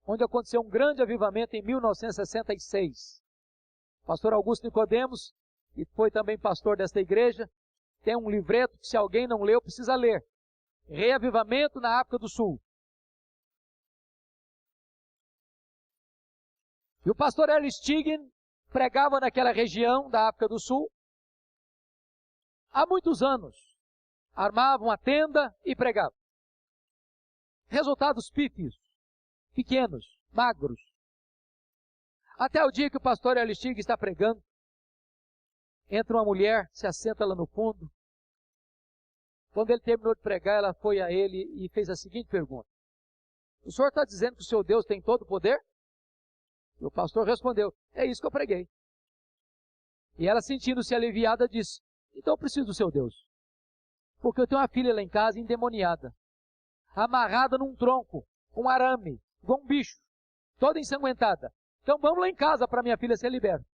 Speaker 2: onde aconteceu um grande avivamento em 1966. O pastor Augusto Nicodemos, que foi também pastor desta igreja, tem um livreto que se alguém não leu, precisa ler. Reavivamento na África do Sul. E o pastor Erlistigen pregava naquela região da África do Sul há muitos anos. Armava uma tenda e pregava. Resultados pífios, pequenos, magros. Até o dia que o pastor Erlistigen está pregando, entra uma mulher, se assenta lá no fundo. Quando ele terminou de pregar, ela foi a ele e fez a seguinte pergunta: o senhor está dizendo que o seu Deus tem todo o poder? E o pastor respondeu: é isso que eu preguei. E ela, sentindo-se aliviada, disse: então eu preciso do seu Deus. Porque eu tenho uma filha lá em casa endemoniada, amarrada num tronco, com um arame, igual um bicho, toda ensanguentada. Então vamos lá em casa para minha filha ser liberta.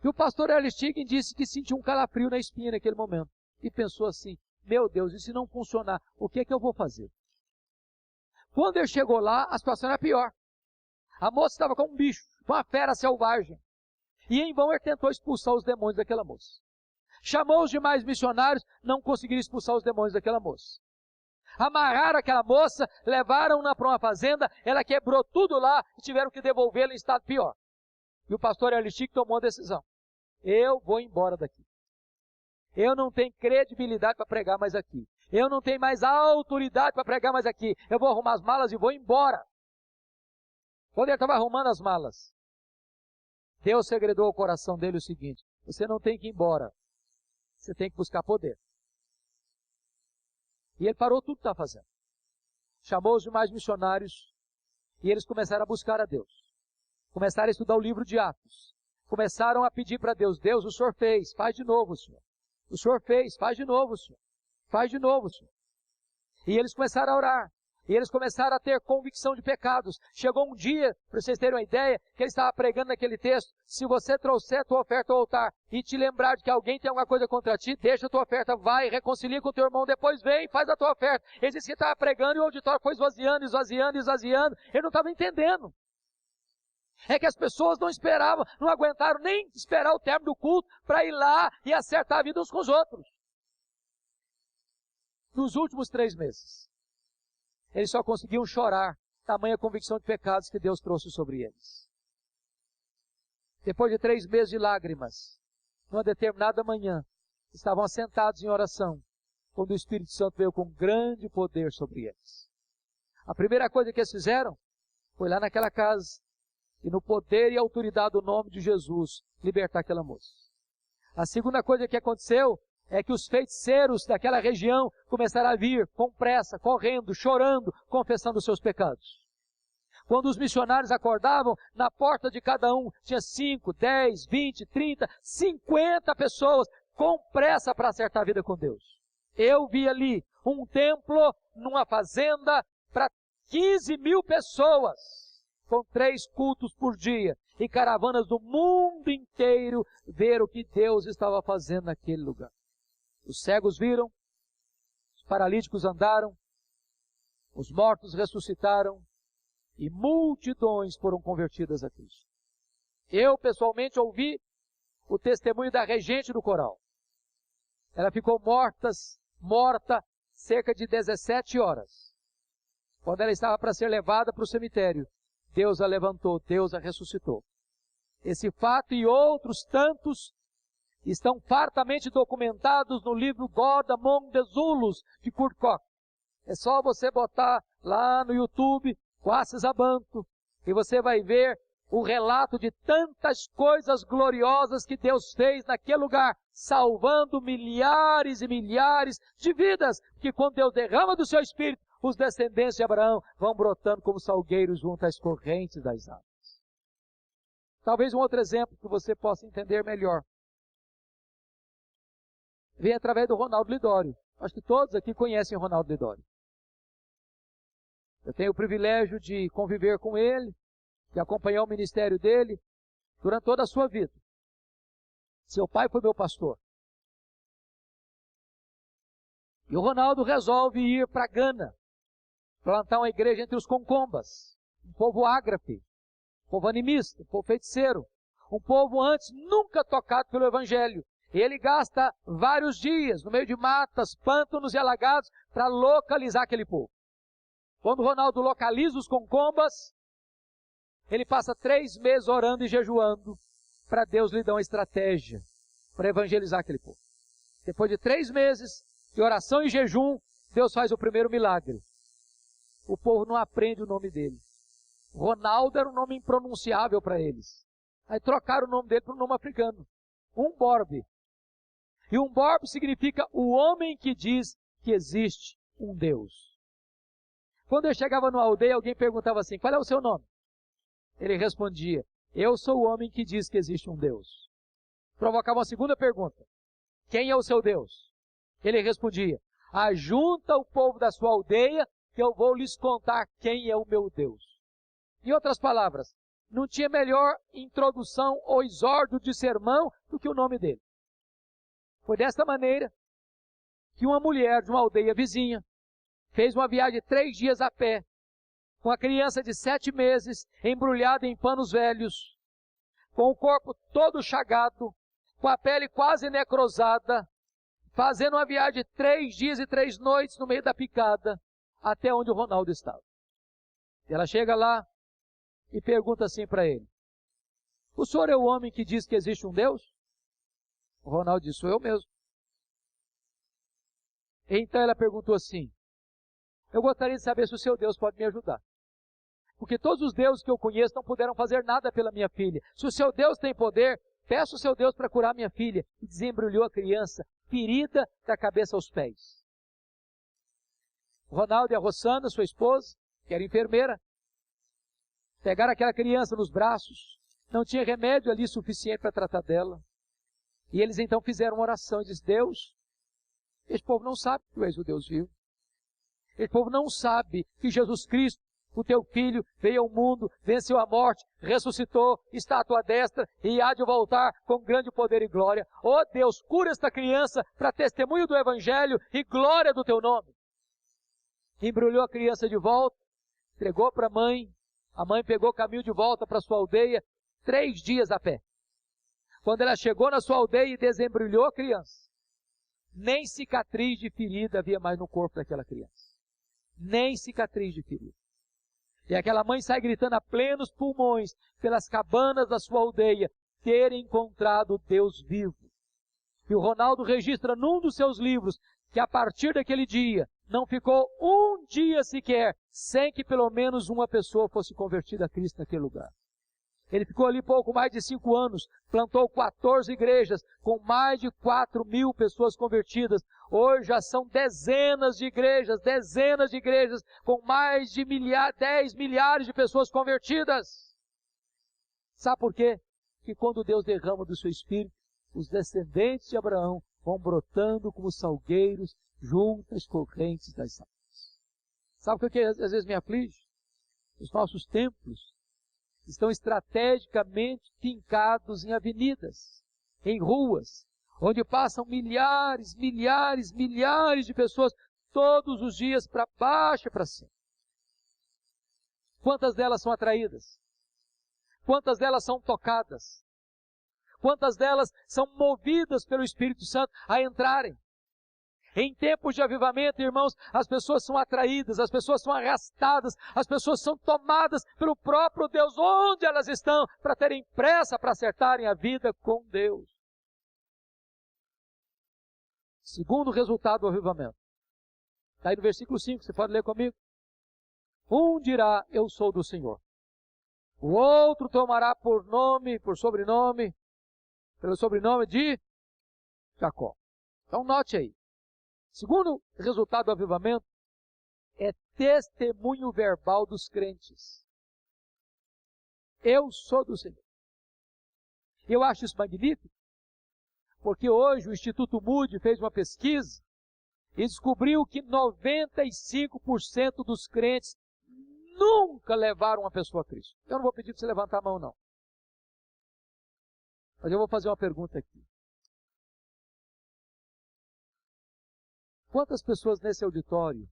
Speaker 2: E o pastor Erlistigen disse que sentiu um calafrio na espinha naquele momento. E pensou assim: meu Deus, e se não funcionar, o que é que eu vou fazer? Quando ele chegou lá, a situação era pior. A moça estava com um bicho, com uma fera selvagem. E em vão ele tentou expulsar os demônios daquela moça. Chamou os demais missionários, não conseguiram expulsar os demônios daquela moça. Amarraram aquela moça, levaram-na para uma fazenda, ela quebrou tudo lá e tiveram que devolvê-la em estado pior. E o pastor Erlistigen tomou a decisão: eu vou embora daqui. Eu não tenho credibilidade para pregar mais aqui. Eu não tenho mais autoridade para pregar mais aqui. Eu vou arrumar as malas e vou embora. Quando ele estava arrumando as malas, Deus segredou ao coração dele o seguinte: você não tem que ir embora. Você tem que buscar poder. E ele parou tudo que estava fazendo. Chamou os demais missionários e eles começaram a buscar a Deus. Começaram a estudar o livro de Atos. Começaram a pedir para Deus: Deus, o Senhor fez, faz de novo, Senhor. O Senhor fez, faz de novo, Senhor. Faz de novo, Senhor. E eles começaram a orar. E eles começaram a ter convicção de pecados. Chegou um dia, para vocês terem uma ideia, que ele estava pregando naquele texto: se você trouxer a tua oferta ao altar e te lembrar de que alguém tem alguma coisa contra ti, deixa a tua oferta, vai, reconcilia com o teu irmão, depois vem e faz a tua oferta. Ele disse que estava pregando e o auditório foi esvaziando, esvaziando, esvaziando. Ele não estava entendendo. É que as pessoas não esperavam, não aguentaram nem esperar o término do culto para ir lá e acertar a vida uns com os outros. Nos últimos 3 meses, eles só conseguiam chorar, tamanha convicção de pecados que Deus trouxe sobre eles. Depois de 3 meses de lágrimas, numa determinada manhã, estavam assentados em oração, quando o Espírito Santo veio com grande poder sobre eles. A primeira coisa que eles fizeram foi lá naquela casa, e no poder e autoridade do nome de Jesus, libertar aquela moça. A segunda coisa que aconteceu é que os feiticeiros daquela região começaram a vir com pressa, correndo, chorando, confessando os seus pecados. Quando os missionários acordavam, na porta de cada um tinha 5, 10, 20, 30, 50 pessoas com pressa para acertar a vida com Deus. Eu vi ali um templo numa fazenda para 15 mil pessoas, com 3 cultos por dia, e caravanas do mundo inteiro ver o que Deus estava fazendo naquele lugar. Os cegos viram, os paralíticos andaram, os mortos ressuscitaram e multidões foram convertidas a Cristo. Eu, pessoalmente, ouvi o testemunho da regente do coral. Ela ficou morta cerca de 17 horas. Quando ela estava para ser levada para o cemitério, Deus a levantou, Deus a ressuscitou. Esse fato e outros tantos estão fartamente documentados no livro God Among the Zulus, de Kurt Koch. É só você botar lá no YouTube, Quassis Abantu, e você vai ver o relato de tantas coisas gloriosas que Deus fez naquele lugar, salvando milhares e milhares de vidas, que quando Deus derrama do seu Espírito, os descendentes de Abraão vão brotando como salgueiros junto às correntes das águas. Talvez um outro exemplo que você possa entender melhor vem através do Ronaldo Lidório. Acho que todos aqui conhecem o Ronaldo Lidório. Eu tenho o privilégio de conviver com ele, de acompanhar o ministério dele durante toda a sua vida. Seu pai foi meu pastor. E o Ronaldo resolve ir para Gana, plantar uma igreja entre os concombas, um povo ágrafe, um povo animista, um povo feiticeiro, um povo antes nunca tocado pelo Evangelho. Ele gasta vários dias no meio de matas, pântanos e alagados para localizar aquele povo. Quando o Ronaldo localiza os concombas, Ele passa 3 meses orando e jejuando para Deus lhe dar uma estratégia para evangelizar aquele povo. Depois de 3 meses de oração e jejum, Deus faz o primeiro milagre. O povo não aprende o nome dele. Ronaldo era um nome impronunciável para eles. Aí trocaram o nome dele para um nome africano. Umborbe. E Umborbe significa o homem que diz que existe um Deus. Quando eu chegava numa aldeia, alguém perguntava assim, qual é o seu nome? Ele respondia, eu sou o homem que diz que existe um Deus. Provocava uma segunda pergunta, quem é o seu Deus? Ele respondia, ajunta o povo da sua aldeia que eu vou lhes contar quem é o meu Deus. Em outras palavras, não tinha melhor introdução ou exórdio de sermão do que o nome dele. Foi desta maneira que uma mulher de uma aldeia vizinha fez uma viagem de 3 dias a pé, com a criança de 7 meses, embrulhada em panos velhos, com o corpo todo chagado, com a pele quase necrosada, fazendo uma viagem de 3 dias e 3 noites no meio da picada, até onde o Ronaldo estava. E ela chega lá e pergunta assim para ele, o senhor é o homem que diz que existe um Deus? O Ronaldo disse, sou eu mesmo. Então ela perguntou assim, eu gostaria de saber se o seu Deus pode me ajudar. Porque todos os deuses que eu conheço não puderam fazer nada pela minha filha. Se o seu Deus tem poder, peça o seu Deus para curar minha filha. E desembrulhou a criança, ferida da cabeça aos pés. O Ronaldo e a Rossana, sua esposa, que era enfermeira, pegaram aquela criança nos braços. Não tinha remédio ali suficiente para tratar dela. E eles então fizeram uma oração e disseram, Deus, esse povo não sabe que tu és o Deus vivo. Esse povo não sabe que Jesus Cristo, o teu filho, veio ao mundo, venceu a morte, ressuscitou, está à tua destra e há de voltar com grande poder e glória. Ó Deus, cura esta criança para testemunho do Evangelho e glória do teu nome. Embrulhou a criança de volta, entregou para a mãe pegou o caminho de volta para sua aldeia, 3 dias a pé. Quando ela chegou na sua aldeia e desembrulhou a criança, nem cicatriz de ferida havia mais no corpo daquela criança. Nem cicatriz de ferida. E aquela mãe sai gritando a plenos pulmões pelas cabanas da sua aldeia ter encontrado Deus vivo. E o Ronaldo registra num dos seus livros que a partir daquele dia não ficou um dia sequer sem que pelo menos uma pessoa fosse convertida a Cristo naquele lugar. Ele ficou ali pouco mais de 5 anos, plantou 14 igrejas, com mais de 4.000 pessoas convertidas. Hoje já são dezenas de igrejas, com mais de 10 milhares de pessoas convertidas. Sabe por quê? Que quando Deus derrama do seu Espírito, os descendentes de Abraão vão brotando como salgueiros junto às correntes das águas. Sabe o que às vezes me aflige? Os nossos templos estão estrategicamente fincados em avenidas, em ruas, onde passam milhares de pessoas todos os dias para baixo e para cima. Quantas delas são atraídas? Quantas delas são tocadas? Quantas delas são movidas pelo Espírito Santo a entrarem? Em tempos de avivamento, irmãos, as pessoas são atraídas, as pessoas são arrastadas, as pessoas são tomadas pelo próprio Deus, onde elas estão, para terem pressa, para acertarem a vida com Deus. Segundo resultado do avivamento. Está aí no versículo 5, você pode ler comigo. Um dirá, eu sou do Senhor. O outro tomará por sobrenome, pelo sobrenome de Jacó. Então note aí. Segundo resultado do avivamento, é testemunho verbal dos crentes. Eu sou do Senhor. Eu acho isso magnífico, porque hoje o Instituto Moody fez uma pesquisa e descobriu que 95% dos crentes nunca levaram uma pessoa a Cristo. Eu não vou pedir para você levantar a mão, não. Mas eu vou fazer uma pergunta aqui. Quantas pessoas nesse auditório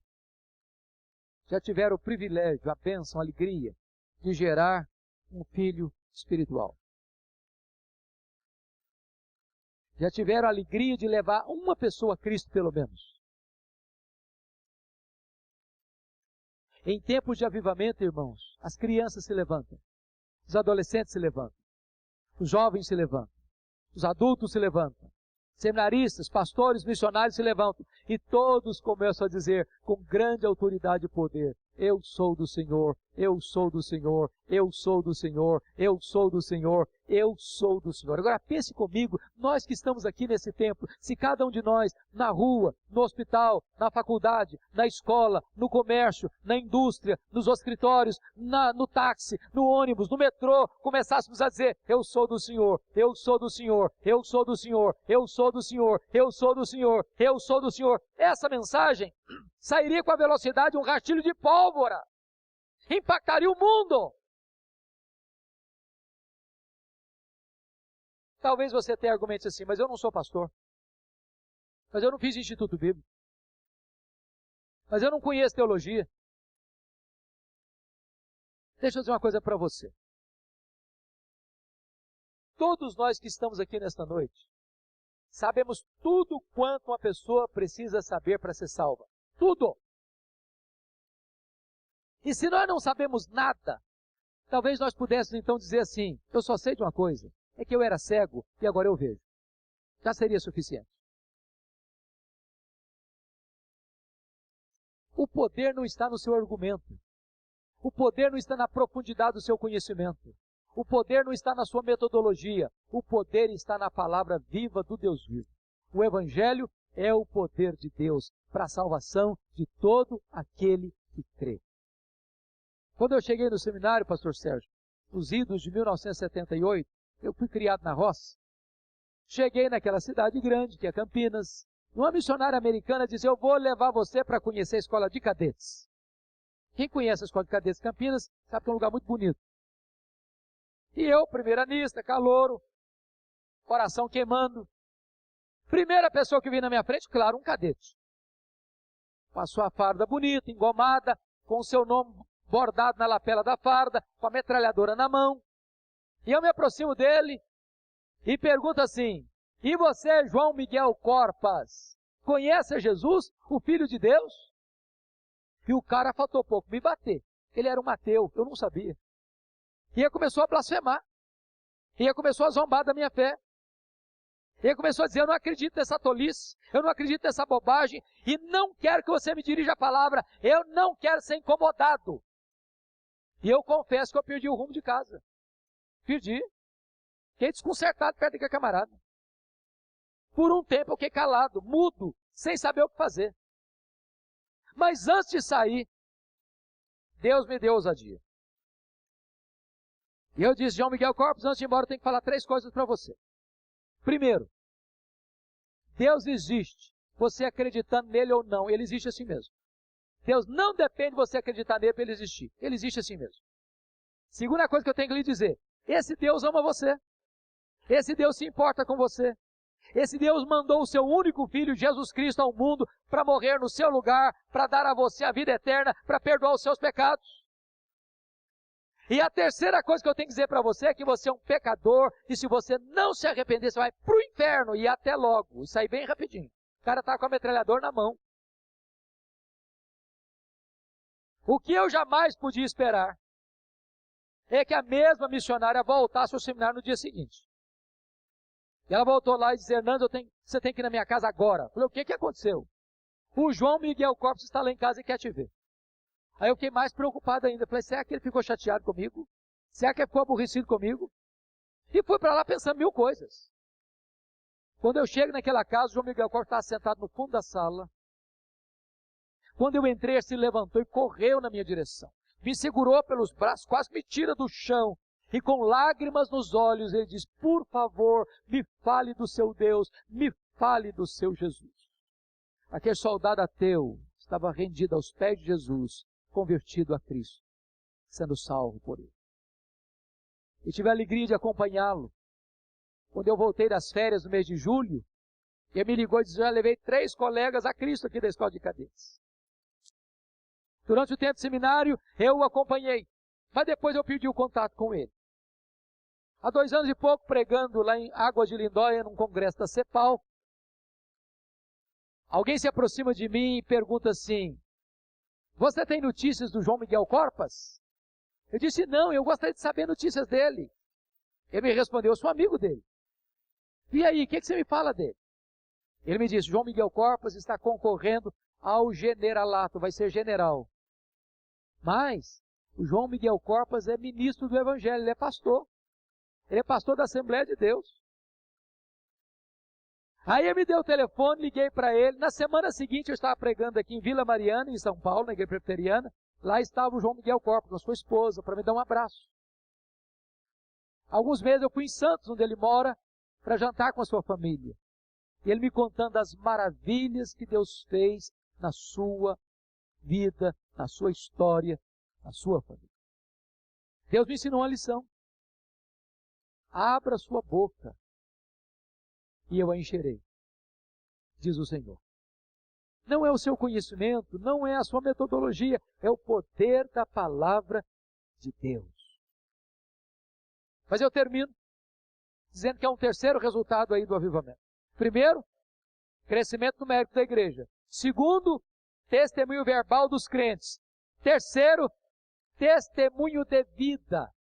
Speaker 2: já tiveram o privilégio, a bênção, a alegria de gerar um filho espiritual? Já tiveram a alegria de levar uma pessoa a Cristo, pelo menos? Em tempos de avivamento, irmãos, as crianças se levantam. Os adolescentes se levantam. Os jovens se levantam. Os adultos se levantam. Seminaristas, pastores, missionários se levantam. E todos começam a dizer com grande autoridade e poder: eu sou do Senhor, eu sou do Senhor, eu sou do Senhor, eu sou do Senhor, eu sou do Senhor. Agora pense comigo, nós que estamos aqui nesse templo, se cada um de nós, na rua, no hospital, na faculdade, na escola, no comércio, na indústria, nos escritórios, no táxi, no ônibus, no metrô, começássemos a dizer: eu sou do Senhor, eu sou do Senhor, eu sou do Senhor, eu sou do Senhor, eu sou do Senhor, eu sou do Senhor. Essa mensagem sairia com a velocidade de um rastilho de pólvora. Impactaria o mundo. Talvez você tenha argumentos assim: mas eu não sou pastor. Mas eu não fiz instituto bíblico. Mas eu não conheço teologia. Deixa eu dizer uma coisa para você. Todos nós que estamos aqui nesta noite, sabemos tudo quanto uma pessoa precisa saber para ser salva. Tudo. E se nós não sabemos nada, talvez nós pudéssemos então dizer assim: eu só sei de uma coisa, é que eu era cego e agora eu vejo. Já seria suficiente. O poder não está no seu argumento. O poder não está na profundidade do seu conhecimento. O poder não está na sua metodologia. O poder está na palavra viva do Deus vivo. O Evangelho é o poder de Deus para a salvação de todo aquele que crê. Quando eu cheguei no seminário, pastor Sérgio, nos idos de 1978, eu fui criado na roça. Cheguei naquela cidade grande, que é Campinas. Uma missionária americana disse: eu vou levar você para conhecer a escola de cadetes. Quem conhece a escola de cadetes de Campinas sabe que é um lugar muito bonito. E eu, primeiranista, calouro, coração queimando. Primeira pessoa que vi na minha frente, claro, um cadete. Com a sua farda bonita, engomada, com o seu nome bordado na lapela da farda, com a metralhadora na mão. E eu me aproximo dele e pergunto assim: e você, João Miguel Corpas, conhece Jesus, o Filho de Deus? E o cara faltou pouco me bater. Ele era um ateu, eu não sabia. E ele começou a blasfemar. E ele começou a zombar da minha fé. E ele começou a dizer: eu não acredito nessa tolice, eu não acredito nessa bobagem, e não quero que você me dirija a palavra, eu não quero ser incomodado. E eu confesso que eu perdi o rumo de casa. Perdi. Fiquei desconcertado perto daquele camarada. Por um tempo eu fiquei calado, mudo, sem saber o que fazer. Mas antes de sair, Deus me deu ousadia. E eu disse: João Miguel Corpus, antes de ir embora eu tenho que falar 3 coisas para você. Primeiro, Deus existe. Você acreditando nele ou não, ele existe assim mesmo. Deus não depende de você acreditar nele para ele existir. Ele existe assim mesmo. Segunda coisa que eu tenho que lhe dizer: esse Deus ama você. Esse Deus se importa com você. Esse Deus mandou o seu único Filho, Jesus Cristo, ao mundo para morrer no seu lugar, para dar a você a vida eterna, para perdoar os seus pecados. E a terceira coisa que eu tenho que dizer para você é que você é um pecador, e se você não se arrepender, você vai para o inferno, e até logo. Isso aí bem rapidinho. O cara está com a metralhadora na mão. O que eu jamais podia esperar é que a mesma missionária voltasse ao seminário no dia seguinte. E ela voltou lá e disse: Hernando, você tem que ir na minha casa agora. Eu falei: o que aconteceu? O João Miguel Corpus está lá em casa e quer te ver. Aí eu fiquei mais preocupado ainda. Falei: será que ele ficou chateado comigo? Será que ele ficou aborrecido comigo? E fui para lá pensando 1000 coisas. Quando eu chego naquela casa, o João Miguel Corpus estava sentado no fundo da sala. Quando eu entrei, ele se levantou e correu na minha direção. Me segurou pelos braços, quase me tira do chão. E com lágrimas nos olhos, ele diz: por favor, me fale do seu Deus, me fale do seu Jesus. Aquele soldado ateu estava rendido aos pés de Jesus, convertido a Cristo, sendo salvo por ele. E tive a alegria de acompanhá-lo. Quando eu voltei das férias no mês de julho, ele me ligou e disse: já levei 3 colegas a Cristo aqui da escola de cadetes. Durante o tempo de seminário, eu o acompanhei, mas depois eu perdi o contato com ele. Há 2 anos e pouco, pregando lá em Águas de Lindóia, num congresso da CEPAL, alguém se aproxima de mim e pergunta assim: você tem notícias do João Miguel Corpas? Eu disse, não, eu gostaria de saber notícias dele. Ele me respondeu, eu sou amigo dele. E aí, o que você me fala dele? Ele me disse, João Miguel Corpas está concorrendo ao generalato, vai ser general. Mas o João Miguel Corpas é ministro do Evangelho, ele é pastor. Ele é pastor da Assembleia de Deus. Aí ele me deu o telefone, liguei para ele. Na semana seguinte eu estava pregando aqui em Vila Mariana, em São Paulo, na igreja presbiteriana. Lá estava o João Miguel Corpas, com a sua esposa, para me dar um abraço. Alguns meses eu fui em Santos, onde ele mora, para jantar com a sua família. E ele me contando as maravilhas que Deus fez na sua vida, na sua história, na sua família. Deus me ensinou uma lição. Abra sua boca e eu a encherei, diz o Senhor. Não é o seu conhecimento, não é a sua metodologia, é o poder da palavra de Deus. Mas eu termino dizendo que há um terceiro resultado aí do avivamento. Primeiro, crescimento numérico da igreja. Segundo, testemunho verbal dos crentes. Terceiro, testemunho de vida.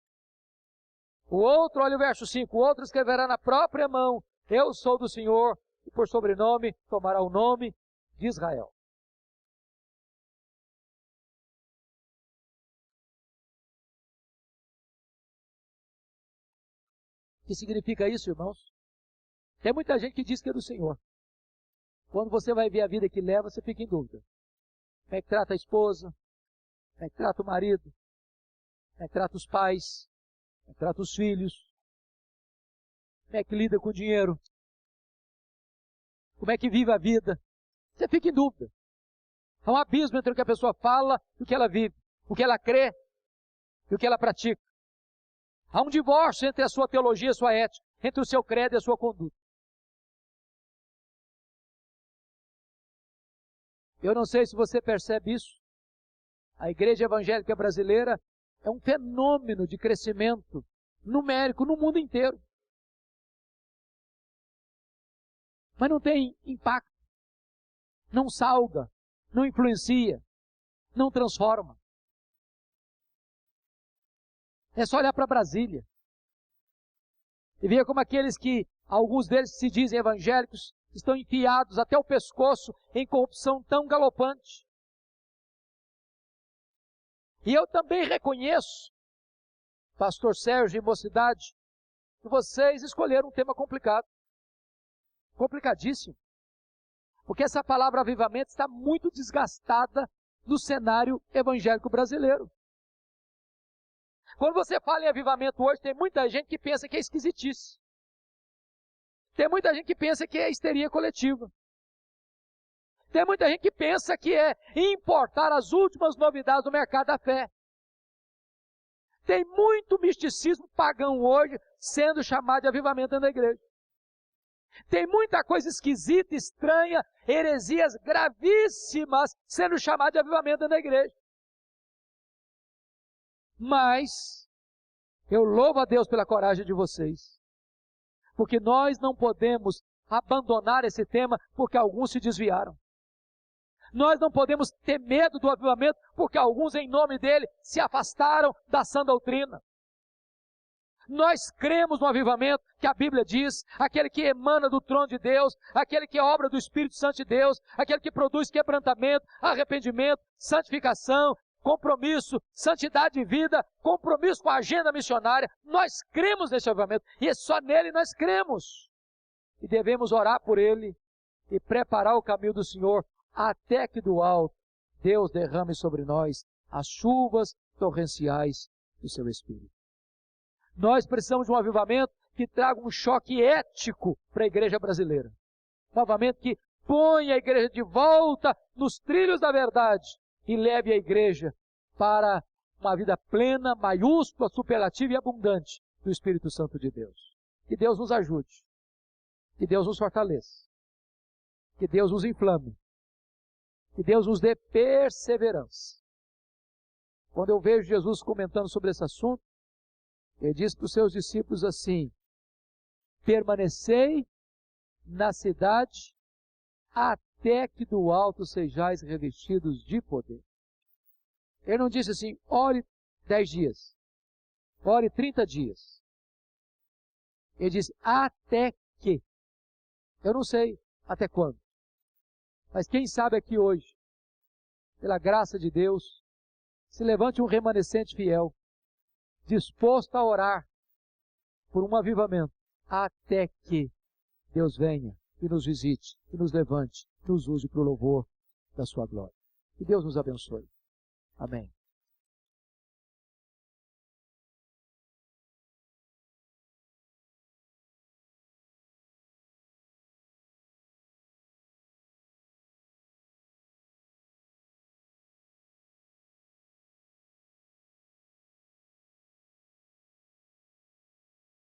Speaker 2: O outro, olha o verso 5, o outro escreverá na própria mão, eu sou do Senhor, e por sobrenome tomará o nome de Israel. O que significa isso, irmãos? Tem muita gente que diz que é do Senhor. Quando você vai ver a vida que leva, você fica em dúvida. Como é que trata a esposa? Como é que trata o marido? Como é que trata os pais? Como é que trata os filhos? Como é que lida com o dinheiro? Como é que vive a vida? Você fica em dúvida. Há um abismo entre o que a pessoa fala e o que ela vive, o que ela crê e o que ela pratica. Há um divórcio entre a sua teologia e a sua ética, entre o seu credo e a sua conduta. Eu não sei se você percebe isso. A igreja evangélica brasileira é um fenômeno de crescimento numérico no mundo inteiro. Mas não tem impacto, não salga, não influencia, não transforma. É só olhar para Brasília e ver como aqueles que, alguns deles se dizem evangélicos, estão enfiados até o pescoço em corrupção tão galopante. E eu também reconheço, pastor Sérgio e mocidade, que vocês escolheram um tema complicado. Complicadíssimo. Porque essa palavra avivamento está muito desgastada no cenário evangélico brasileiro. Quando você fala em avivamento hoje, tem muita gente que pensa que é esquisitice. Tem muita gente que pensa que é histeria coletiva. Tem muita gente que pensa que é importar as últimas novidades do mercado da fé. Tem muito misticismo pagão hoje sendo chamado de avivamento dentro da igreja. Tem muita coisa esquisita, estranha, heresias gravíssimas sendo chamadas de avivamento dentro da igreja. Mas eu louvo a Deus pela coragem de vocês. Porque nós não podemos abandonar esse tema porque alguns se desviaram. Nós não podemos ter medo do avivamento porque alguns, em nome dele, se afastaram da sã doutrina. Nós cremos no avivamento que a Bíblia diz, aquele que emana do trono de Deus, aquele que é obra do Espírito Santo de Deus, aquele que produz quebrantamento, arrependimento, santificação, compromisso, santidade de vida, compromisso com a agenda missionária. Nós cremos nesse avivamento e só nele nós cremos. E devemos orar por ele e preparar o caminho do Senhor até que do alto Deus derrame sobre nós as chuvas torrenciais do seu Espírito. Nós precisamos de um avivamento que traga um choque ético para a igreja brasileira. Um avivamento que ponha a igreja de volta nos trilhos da verdade e leve a igreja para uma vida plena, maiúscula, superlativa e abundante do Espírito Santo de Deus. Que Deus nos ajude. Que Deus nos fortaleça. Que Deus nos inflame. Que Deus nos dê perseverança. Quando eu vejo Jesus comentando sobre esse assunto, ele diz para os seus discípulos assim: permanecei na cidade até que do alto sejais revestidos de poder. Ele não disse assim, ore 10 dias, ore 30 dias. Ele diz, até que. Eu não sei até quando. Mas quem sabe aqui hoje, pela graça de Deus, se levante um remanescente fiel, disposto a orar por um avivamento, até que Deus venha e nos visite, e nos levante, nos use para o louvor da sua glória. Que Deus nos abençoe. Amém.